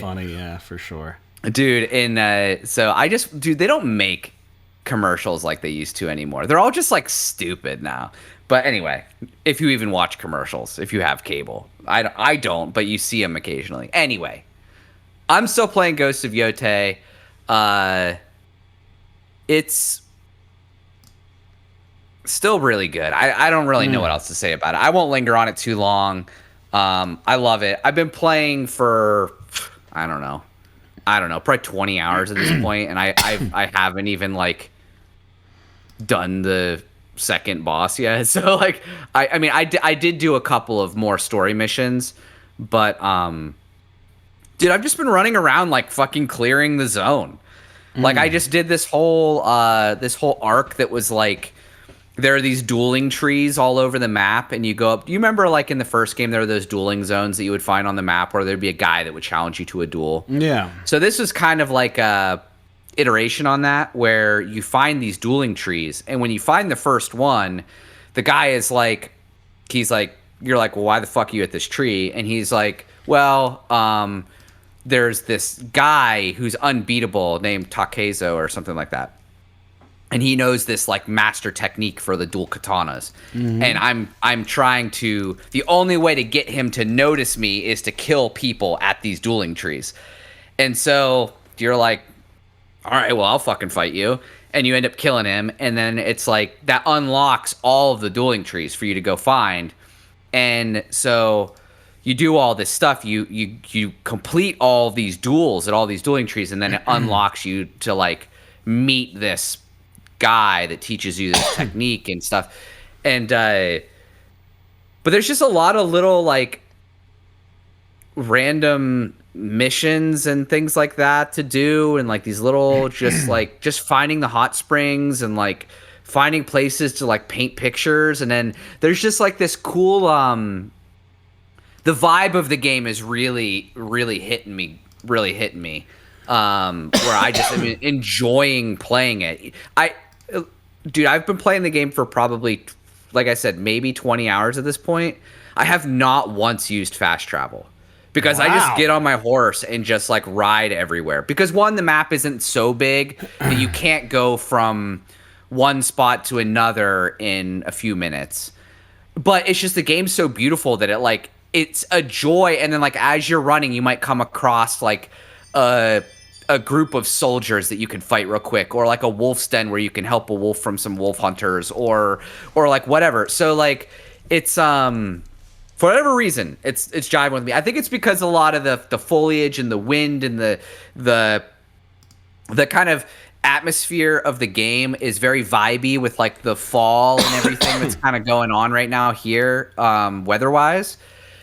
funny, yeah, for sure, dude. And so they don't make commercials like they used to anymore. They're all just like stupid now. But anyway, if you even watch commercials, if you have cable, I don't, but you see them occasionally. Anyway, I'm still playing Ghost of Yotei. It's still really good. I don't really know what else to say about it. I won't linger on it too long. I love it. I've been playing for I don't know, probably 20 hours at this point, and I haven't even like done the second boss yet. So like I mean I did do a couple of more story missions, but dude, I've just been running around like fucking clearing the zone. Like I just did this whole arc that was like there are these dueling trees all over the map, and you go up. You remember, like, in the first game, there were those dueling zones that you would find on the map where there'd be a guy that would challenge you to a duel. Yeah. So this is kind of like a iteration on that, where you find these dueling trees, and when you find the first one, the guy is like, he's like, you're like, well, why the fuck are you at this tree? And he's like, well, there's this guy who's unbeatable named Takezo or something like that. And he knows this like master technique for the dual katanas. Mm-hmm. And I'm trying to, the only way to get him to notice me is to kill people at these dueling trees. And so you're like, all right, well, I'll fucking fight you. And you end up killing him. And then it's like, that unlocks all of the dueling trees for you to go find. And so you do all this stuff. You complete all these duels at all these dueling trees. And then it unlocks you to like meet this guy that teaches you this technique and stuff. And but there's just a lot of little like random missions and things like that to do, and like these little just finding the hot springs and like finding places to like paint pictures. And then there's just like this cool the vibe of the game is really hitting me where I just am enjoying playing it. I've been playing the game for probably, like I said, maybe 20 hours at this point. I have not once used fast travel because I just get on my horse and just like ride everywhere. Because one, the map isn't so big that you can't go from one spot to another in a few minutes. But it's just the game's so beautiful that it's a joy. And then like as you're running, you might come across like a group of soldiers that you can fight real quick, or like a wolf's den where you can help a wolf from some wolf hunters, or like whatever. So like it's for whatever reason it's jiving with me. I think it's because a lot of the foliage and the wind and the kind of atmosphere of the game is very vibey with like the fall and everything that's kind of going on right now here weather-wise.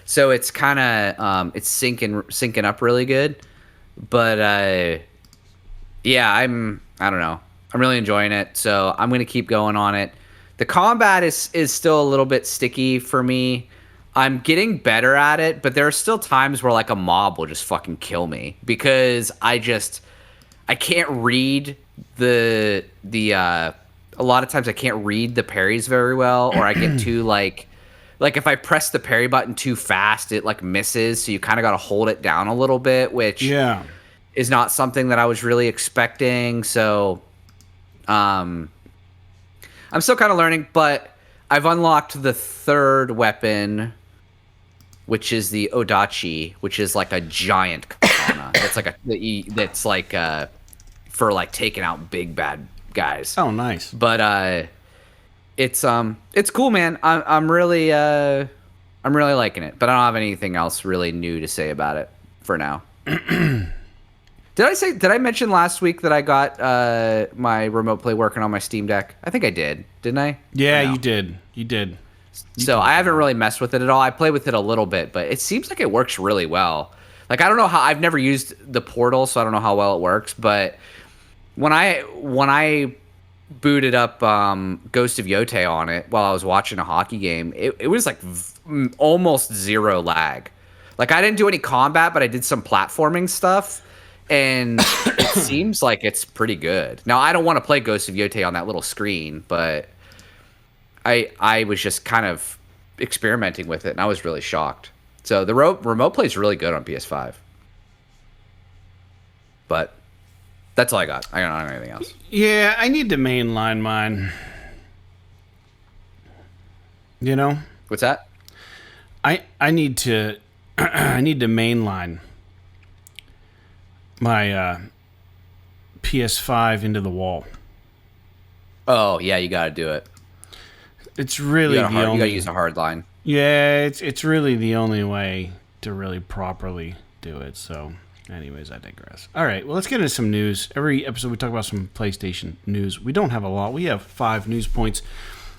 So it's kind of it's syncing up really good. But yeah, I don't know. I'm really enjoying it, so I'm gonna keep going on it. The combat is still a little bit sticky for me. I'm getting better at it, but there are still times where like a mob will just fucking kill me because I can't read the a lot of times I can't read the parries very well, or I get too like if I press the parry button too fast, it like misses. So you kind of got to hold it down a little bit, which is not something that I was really expecting. So I'm still kind of learning, but I've unlocked the third weapon, which is the Odachi, which is like a giant katana. That's like for like taking out big bad guys. Oh, nice. But it's cool, man. I'm really liking it, but I don't have anything else really new to say about it for now. Did I mention last week that I got my remote play working on my Steam Deck? I think I did, didn't I? Yeah, you did. So I haven't really messed with it at all. I played with it a little bit, but it seems like it works really well. Like I don't know how, I've never used the Portal, so I don't know how well it works, but when I booted up Ghost of Yotei on it while I was watching a hockey game, it was like almost zero lag. Like I didn't do any combat, but I did some platforming stuff, and it seems like it's pretty good. Now I don't want to play Ghost of Yotei on that little screen, but I was just kind of experimenting with it, and I was really shocked. So the remote play is really good on PS5. But that's all I got. I don't have anything else. Yeah, I need to mainline mine. You know? What's that? I need to I need to mainline my PS5 into the wall. Oh, yeah, you got to do it. It's really you got to use a hard line. Yeah, it's really the only way to really properly do it. So, anyways, I digress. All right, well, let's get into some news. Every episode we talk about some PlayStation news. We don't have a lot. We have 5 news points.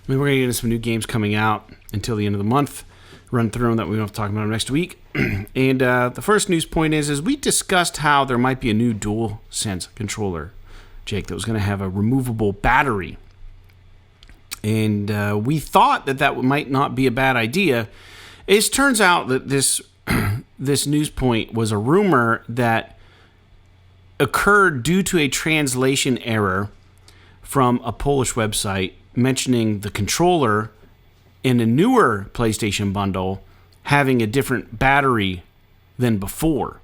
I mean, we're going to get into some new games coming out until the end of the month. Run through them that we don't have to talk about next week. And the first news point is we discussed how there might be a new DualSense controller, Jake, that was going to have a removable battery. And we thought that might not be a bad idea. It turns out that this news point was a rumor that occurred due to a translation error from a Polish website mentioning the controller in a newer PlayStation bundle having a different battery than before.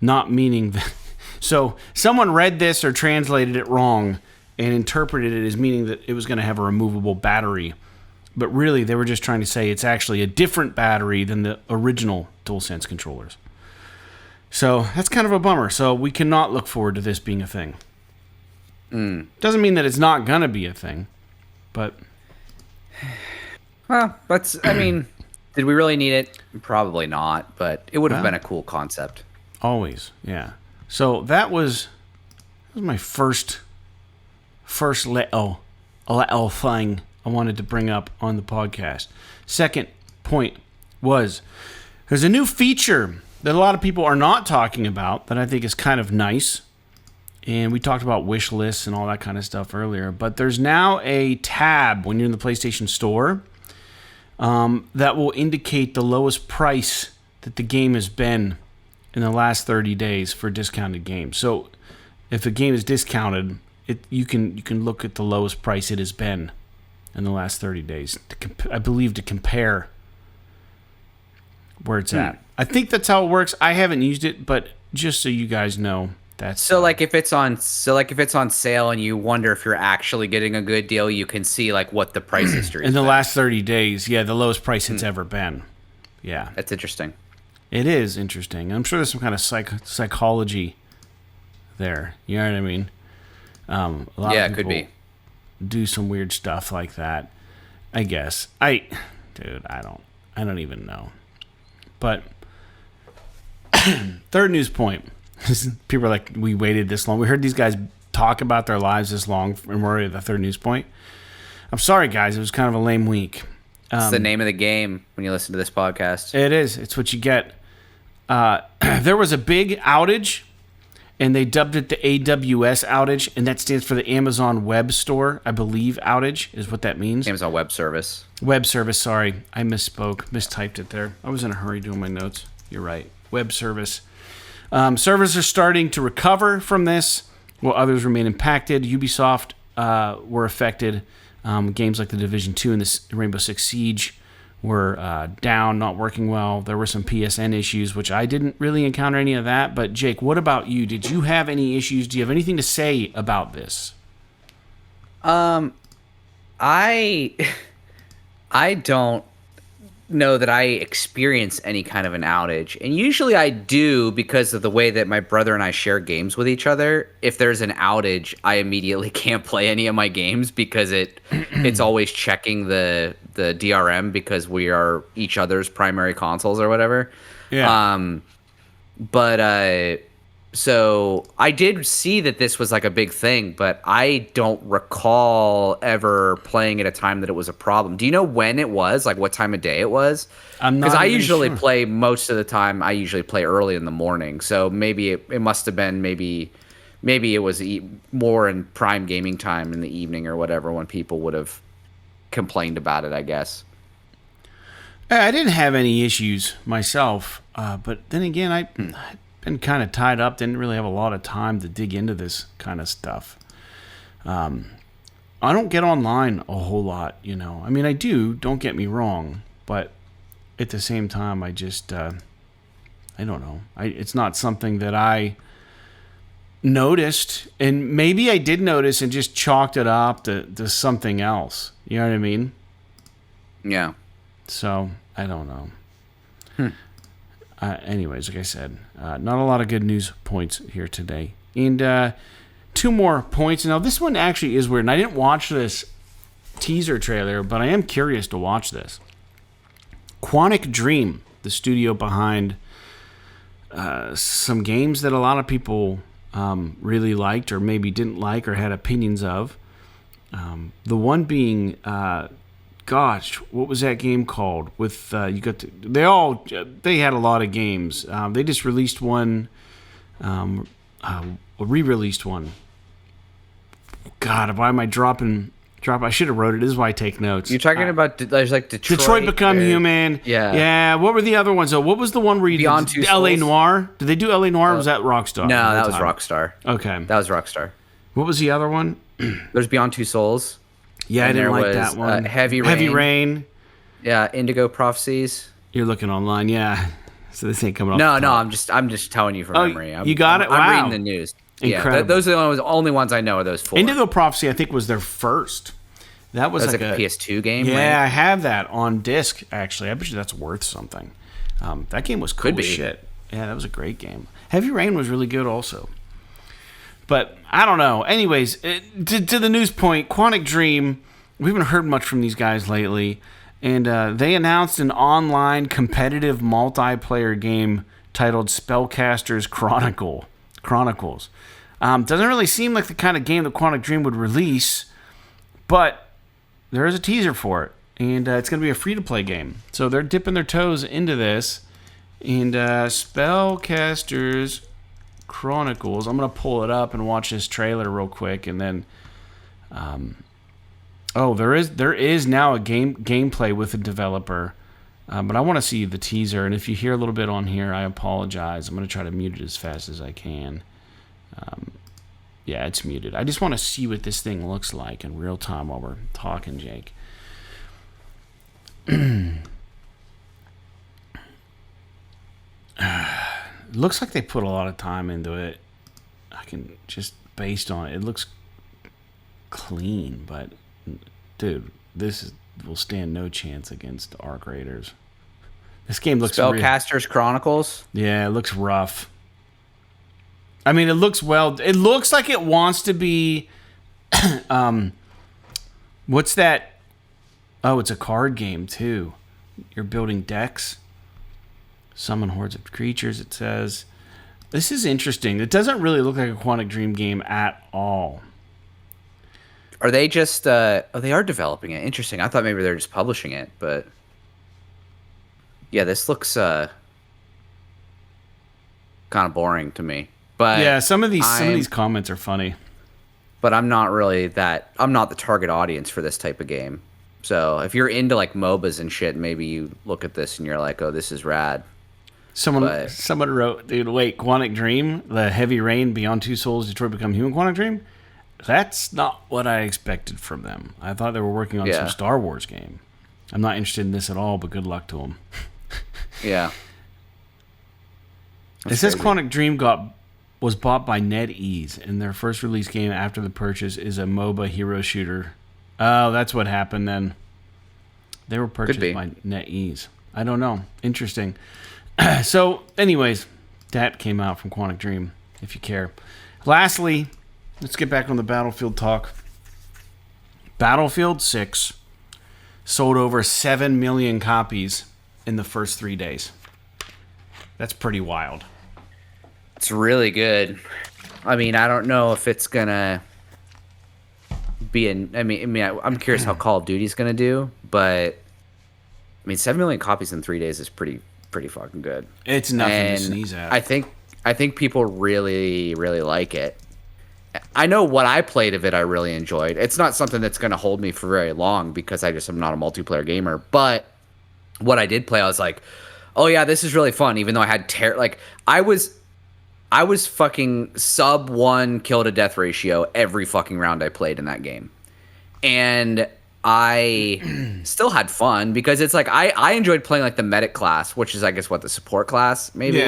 Not meaning that... So someone read this or translated it wrong and interpreted it as meaning that it was going to have a removable battery. But really, they were just trying to say it's actually a different battery than the original DualSense controllers. So that's kind of a bummer. So we cannot look forward to this being a thing. Doesn't mean that it's not going to be a thing, but... Well, I mean, did we really need it? Probably not, but it would have been a cool concept. Always, yeah. So that was my first little thing I wanted to bring up on the podcast. Second point was there's a new feature that a lot of people are not talking about that I think is kind of nice. And we talked about wish lists and all that kind of stuff earlier. But there's now a tab when you're in the PlayStation Store that will indicate the lowest price that the game has been in the last 30 days for discounted games. So if a game is discounted, you can look at the lowest price it has been in the last 30 days, I believe, to compare where it's at. I think that's how it works. I haven't used it, but just so you guys know, that's... So like if it's on sale and you wonder if you're actually getting a good deal, you can see like what the price history is. In the last 30 days, yeah, the lowest price it's ever been. Yeah. That's interesting. It is interesting. I'm sure there's some kind of psychology there. You know what I mean? A lot of it could be. Do some weird stuff like that, I guess. I don't even know. But third news point. People are like, we waited this long. We heard these guys talk about their lives this long, and we're already at the third news point. I'm sorry, guys. It was kind of a lame week. It's the name of the game when you listen to this podcast. It is. It's what you get. There was a big outage, and they dubbed it the AWS outage, and that stands for the Amazon Web Store, I believe. Outage is what that means. Amazon Web Service. Web Service, sorry. I mistyped it there. I was in a hurry doing my notes. You're right. Web Service. Servers are starting to recover from this, while others remain impacted. Ubisoft were affected. Games like The Division 2 and the Rainbow Six Siege were down, not working well. There were some PSN issues, which I didn't really encounter any of that. But Jake, what about you? Did you have any issues? Do you have anything to say about this? I don't know that I experience any kind of an outage. And usually I do because of the way that my brother and I share games with each other. If there's an outage, I immediately can't play any of my games because it's always checking the DRM because we are each other's primary consoles or whatever. Yeah. So I did see that this was like a big thing, but I don't recall ever playing at a time that it was a problem. Do you know when it was? Like what time of day it was? I'm not Because I even usually sure. play most of the time. I usually play early in the morning. So maybe it must have been maybe it was more in prime gaming time in the evening or whatever when people would have complained about it, I guess. I didn't have any issues myself, but then again, I've been kind of tied up, didn't really have a lot of time to dig into this kind of stuff. I don't get online a whole lot, you know. I mean, I do, don't get me wrong, but at the same time, I just, I don't know. It's not something that I noticed, and maybe I did notice and just chalked it up to something else. You know what I mean? Yeah. So, I don't know. Anyways, like I said, not a lot of good news points here today. And two more points. Now, this one actually is weird, and I didn't watch this teaser trailer, but I am curious to watch this. Quantic Dream, the studio behind some games that a lot of people really liked or maybe didn't like or had opinions of. The one being... gosh, what was that game called? With they had a lot of games. They just released one, re-released one. God, why am I dropping I should have wrote it. This is why I take notes. You're talking about there's like Detroit Become Human. Yeah. Yeah. What were the other ones though? What was the one where you Beyond did Two L.A. Souls? Noir? Did they do L.A. Noir? Or was that Rockstar? No, that was Rockstar. Okay. That was Rockstar. What was the other one? There's Beyond Two Souls. Yeah, I didn't like was, that one. Heavy Rain. Heavy Rain. Yeah, Indigo Prophecies. You're looking online, yeah. So this ain't coming off. No, I'm just telling you from memory. You got it? Wow. I'm reading the news. Incredible. Yeah, those are the only ones I know are those 4. Indigo Prophecy, I think, was their first. That was like a PS2 game. Yeah, right? I have that on disc. Actually, I bet you that's worth something. That game was cool as shit. Yeah, that was a great game. Heavy Rain was really good also. But I don't know. Anyways, to the news point, Quantic Dream. We haven't heard much from these guys lately, and they announced an online competitive multiplayer game titled Spellcasters Chronicles. Doesn't really seem like the kind of game that Quantic Dream would release, but there is a teaser for it, and it's going to be a free-to-play game. So they're dipping their toes into this, and Spellcasters Chronicles. I'm going to pull it up and watch this trailer real quick, and then... there is now a gameplay with the developer, but I want to see the teaser. And if you hear a little bit on here, I apologize. I'm going to try to mute it as fast as I can. Yeah, it's muted. I just want to see what this thing looks like in real time while we're talking, Jake. Looks like they put a lot of time into it. I can just based on it. It looks clean, but dude, this will stand no chance against Arc Raiders. This game looks Spellcasters Chronicles. Yeah, it looks rough. I mean, it looks It looks like it wants to be. What's that? Oh, it's a card game too. You're building decks. Summon hordes of creatures. It says. This is interesting. It doesn't really look like a Quantic Dream game at all. Are they just? They are developing it. Interesting. I thought maybe they're just publishing it, but yeah, this looks kind of boring to me. But yeah, some of these comments are funny. But I'm not the target audience for this type of game. So if you're into like MOBAs and shit, maybe you look at this and you're like, oh, this is rad. Someone wrote, dude, wait, Quantic Dream, the Heavy Rain, Beyond Two Souls, Detroit Become Human Quantic Dream? That's not what I expected from them. I thought they were working on some Star Wars game. I'm not interested in this at all, but good luck to them. Yeah. It says Quantic Dream was bought by NetEase, and their first release game after the purchase is a MOBA hero shooter. Oh, that's what happened then. They were purchased by NetEase. I don't know. Interesting. So, anyways, that came out from Quantic Dream, if you care. Lastly, let's get back on the Battlefield talk. Battlefield 6 sold over 7 million copies in the first 3 days. That's pretty wild. It's really good. I mean, I don't know if it's gonna be I'm curious how Call of Duty's gonna do, but I mean, 7 million copies in 3 days is pretty fucking good. It's nothing to sneeze at. I think people really, really like it. I know what I played of it, I really enjoyed. It's not something that's going to hold me for very long because I just am not a multiplayer gamer. But what I did play, I was like, oh yeah, this is really fun. Even though I had I was fucking sub 1 kill to death ratio every fucking round I played in that game, and I still had fun because it's like I enjoyed playing like the medic class, which is I guess what the support class maybe,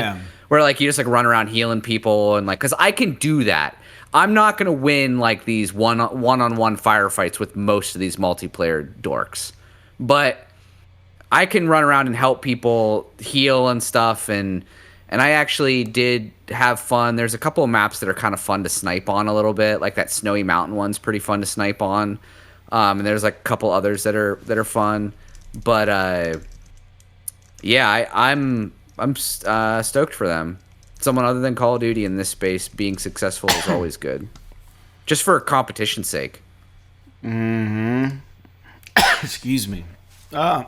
where like you just like run around healing people and like because I can do that. I'm not gonna win like these one-on-one firefights with most of these multiplayer dorks, but I can run around and help people heal and stuff, and I actually did have fun. There's a couple of maps that are kind of fun to snipe on a little bit, like that Snowy Mountain one's pretty fun to snipe on, and there's like a couple others that are fun, but yeah, I'm stoked for them. Someone other than Call of Duty in this space being successful is always good. Just for competition's sake. Mm-hmm. Excuse me. I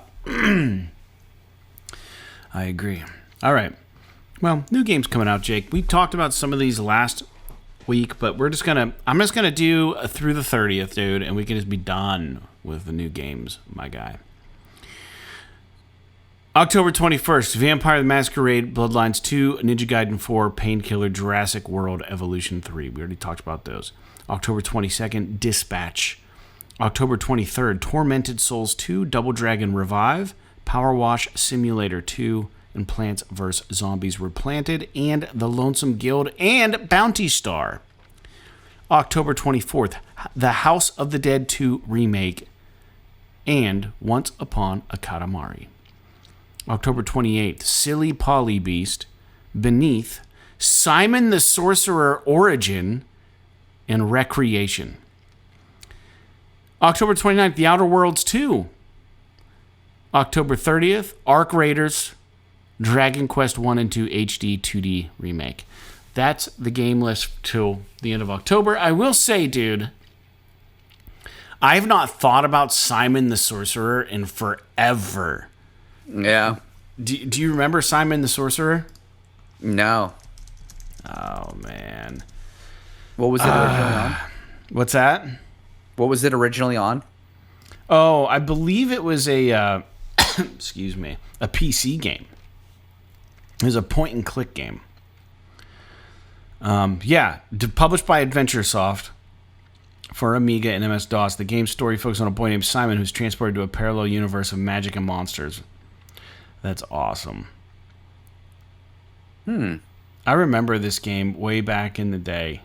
agree. All right. Well, new games coming out, Jake. We talked about some of these last week, but I'm just gonna do through the 30th, dude, and we can just be done with the new games, my guy. October 21st, Vampyre the Masquerade, Bloodlines 2, Ninja Gaiden 4, Painkiller, Jurassic World Evolution 3. We already talked about those. October 22nd, Dispatch. October 23rd, Tormented Souls 2, Double Dragon Revive, PowerWash Simulator 2, and Plants vs. Zombies Replanted, and The Lonesome Guild, and Bounty Star. October 24th, The House of the Dead 2 Remake, and Once Upon a Katamari. October 28th, Silly Polly Beast, Beneath, Simon the Sorcerer Origin, and Recreation. October 29th, The Outer Worlds 2. October 30th, Arc Raiders, Dragon Quest 1 and 2 HD 2D Remake. That's the game list till the end of October. I will say, dude, I have not thought about Simon the Sorcerer in forever. Yeah. Do you remember Simon the Sorcerer? No. Oh, man. What was it originally on? What's that? What was it originally on? Oh, I believe it was a, excuse me, a PC game. It was a point-and-click game. Published by AdventureSoft for Amiga and MS-DOS. The game's story focuses on a boy named Simon who's transported to a parallel universe of magic and monsters. That's awesome. I remember this game way back in the day.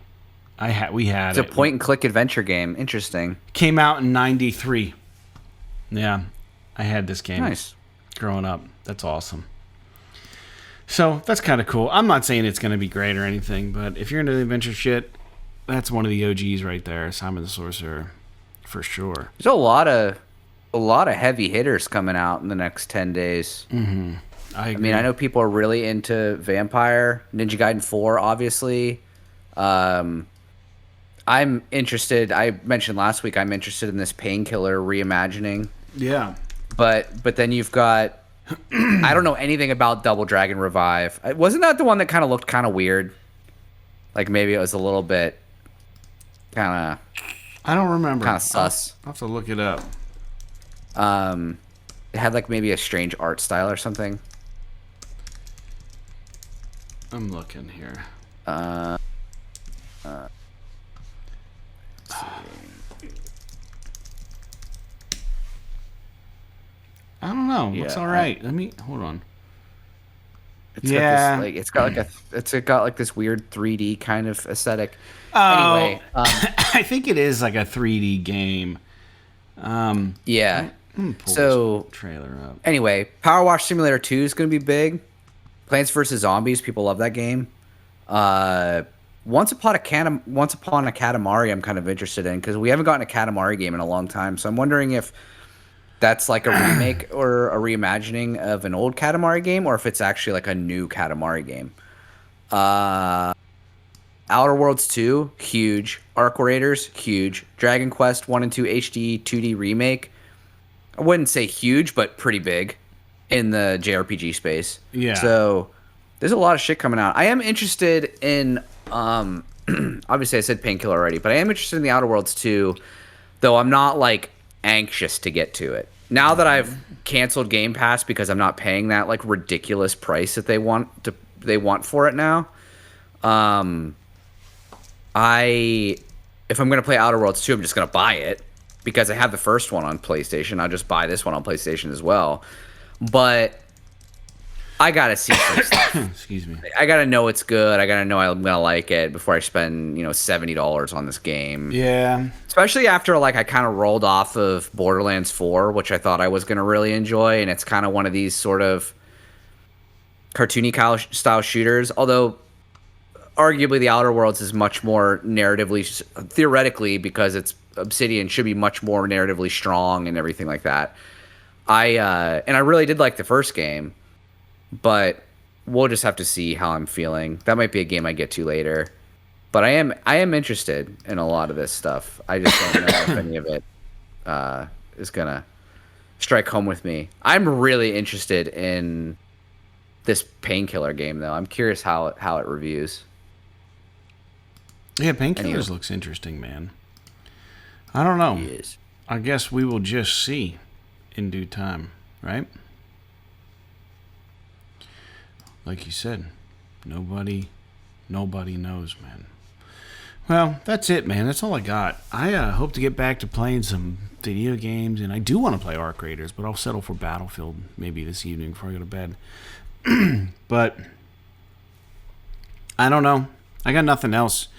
We had It's a point-and-click adventure game. Interesting. Came out in 93. Yeah, I had this game. Nice. Growing up. That's awesome. So, that's kind of cool. I'm not saying it's going to be great or anything, but if you're into the adventure shit, that's one of the OGs right there. Simon the Sorcerer, for sure. There's a lot of heavy hitters coming out in the next 10 days. Mm-hmm. I mean, I know people are really into Vampyre, Ninja Gaiden 4, obviously. I'm interested. I mentioned last week I'm interested in this Painkiller reimagining. Yeah. But then you've got I don't know anything about Double Dragon Revive. Wasn't that the one that kind of looked kind of weird? Like maybe it was a little bit kind of I don't remember. Kind of sus. I'll have to look it up. It had like maybe a strange art style or something. I'm looking here. I don't know. Looks all right. Let me hold on. It's got like this weird 3D kind of aesthetic. Oh, anyway, I think it is like a 3D game. Yeah. Pull So this trailer up. Anyway, PowerWash Simulator 2 is going to be big. Plants vs. Zombies, people love that game. Once Upon a Katamari, I'm kind of interested in because we haven't gotten a Katamari game in a long time. So I'm wondering if that's like a remake or a reimagining of an old Katamari game, or if it's actually like a new Katamari game. Outer Worlds 2, huge. Arc Raiders, huge. Dragon Quest 1 and 2 HD 2D remake. I wouldn't say huge, but pretty big in the JRPG space. Yeah. So there's a lot of shit coming out. I am interested in, obviously I said Painkiller already, but I am interested in the Outer Worlds 2, though I'm not like anxious to get to it. Now that I've canceled Game Pass because I'm not paying that like ridiculous price that they want for it now. If I'm going to play Outer Worlds 2, I'm just going to buy it because I have the first one on PlayStation. I'll just buy this one on PlayStation as well. But I got to see some stuff. Excuse me. I got to know it's good. I got to know I'm going to like it before I spend, $70 on this game. Yeah. Especially after like I kind of rolled off of Borderlands 4, which I thought I was going to really enjoy, and it's kind of one of these sort of cartoony style shooters, although arguably the Outer Worlds is much more narratively, theoretically, because it's Obsidian, should be much more narratively strong and everything like that. I really did like the first game, but we'll just have to see how I'm feeling. That might be a game I get to later, but I am interested in a lot of this stuff. I just don't know if any of it is gonna strike home with me. I'm really interested in this Painkiller game, though. I'm curious how it reviews. Yeah, Painkillers looks interesting, man. I don't know. Yes. I guess we will just see in due time, right? Like you said, nobody knows, man. Well, that's it, man. That's all I got. I hope to get back to playing some video games, and I do want to play Arc Raiders, but I'll settle for Battlefield maybe this evening before I go to bed. But I don't know. I got nothing else.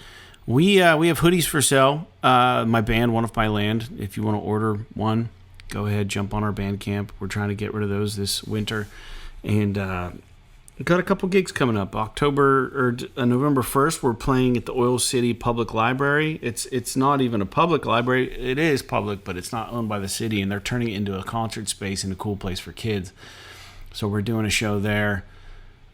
We have hoodies for sale. My band, One of My Land. If you want to order one, go ahead, jump on our Bandcamp. We're trying to get rid of those this winter, and we've got a couple gigs coming up. November 1st, we're playing at the Oil City Public Library. It's not even a public library. It is public, but it's not owned by the city, and they're turning it into a concert space and a cool place for kids. So we're doing a show there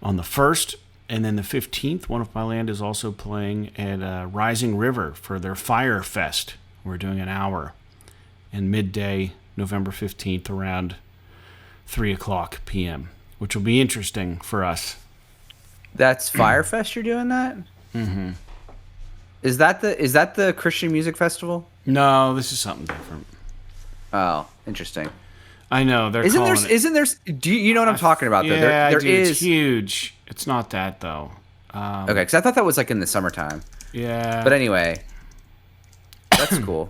on the 1st. And then the 15th, One of My Land is also playing at Rising River for their Fire Fest. We're doing an hour. And midday, November 15th, around 3 o'clock p.m., which will be interesting for us. That's Firefest you're doing that? Mm-hmm. Is that the Christian music festival? No, this is something different. Oh, interesting. I know. Isn't there do you know what I'm talking about? Yeah, there dude, is. It's huge. It's not that, though. Okay, because I thought that was like in the summertime. Yeah. But anyway, that's cool.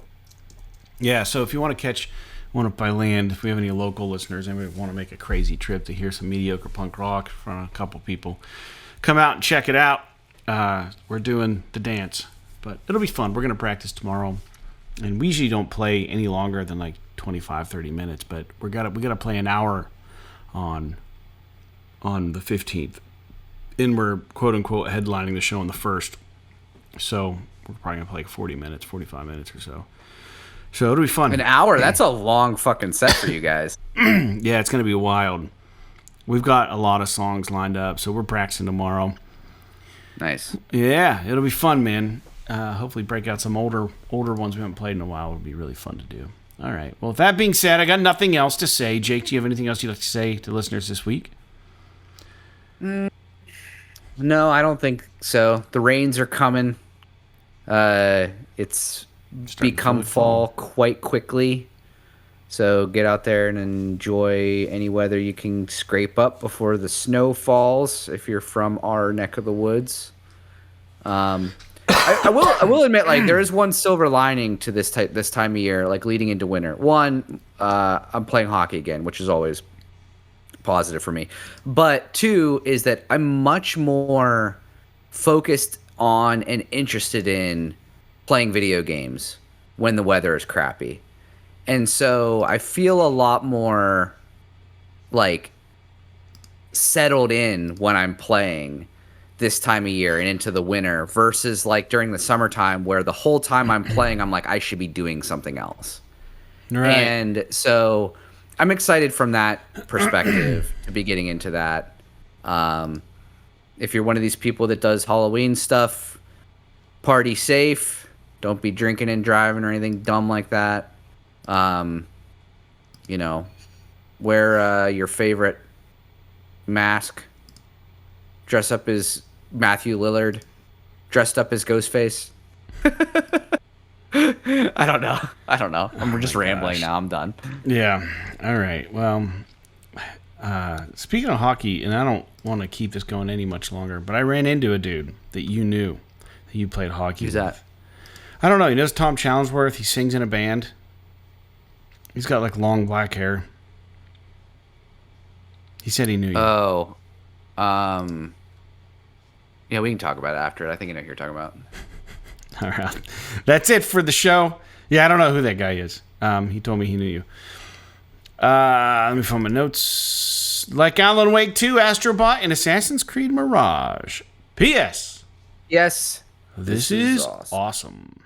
Yeah, so if you want to catch One Up by Land, if we have any local listeners, and we want to make a crazy trip to hear some mediocre punk rock from a couple people, come out and check it out. We're doing the dance, but it'll be fun. We're going to practice tomorrow, and we usually don't play any longer than like 25, 30 minutes, but we got to play an hour on the 15th, and we're quote unquote headlining the show on the 1st, so we're probably gonna play like 40 minutes, 45 minutes or so. So it'll be fun. An hour? That's a long fucking set for you guys. Yeah, it's gonna be wild. We've got a lot of songs lined up, so we're practicing tomorrow. Nice. Yeah, it'll be fun, man. Hopefully break out some older ones we haven't played in a while. It'll be really fun to do. All right. Well, with that being said, I got nothing else to say. Jake, do you have anything else you'd like to say to listeners this week? No, I don't think so. The rains are coming. It's become fall quite quickly. So get out there and enjoy any weather you can scrape up before the snow falls if you're from our neck of the woods. I will admit, like, there is one silver lining to this time of year, like leading into winter. One, I'm playing hockey again, which is always positive for me. But two is that I'm much more focused on and interested in playing video games when the weather is crappy. And so I feel a lot more like settled in when I'm playing this time of year and into the winter versus like during the summertime where the whole time I'm playing, I'm like, I should be doing something else. Right. And so I'm excited from that perspective to be getting into that. If you're one of these people that does Halloween stuff, party safe. Don't be drinking and driving or anything dumb like that. You know, wear your favorite mask. Dress up as Matthew Lillard. Dressed up as Ghostface. I don't know. I'm just rambling now. I'm done. Yeah. All right. Well, speaking of hockey, and I don't want to keep this going any much longer, but I ran into a dude that you knew that you played hockey Who's with. that? I don't know. He knows Tom Challengeworth. He sings in a band. He's got like long black hair. He said he knew you. Oh. Yeah, we can talk about it after. I think I know who you're talking about. All right. That's it for the show. Yeah, I don't know who that guy is. He told me he knew you. Let me find my notes. Like Alan Wake 2, Astrobot, and Assassin's Creed Mirage. P.S. Yes. This is awesome.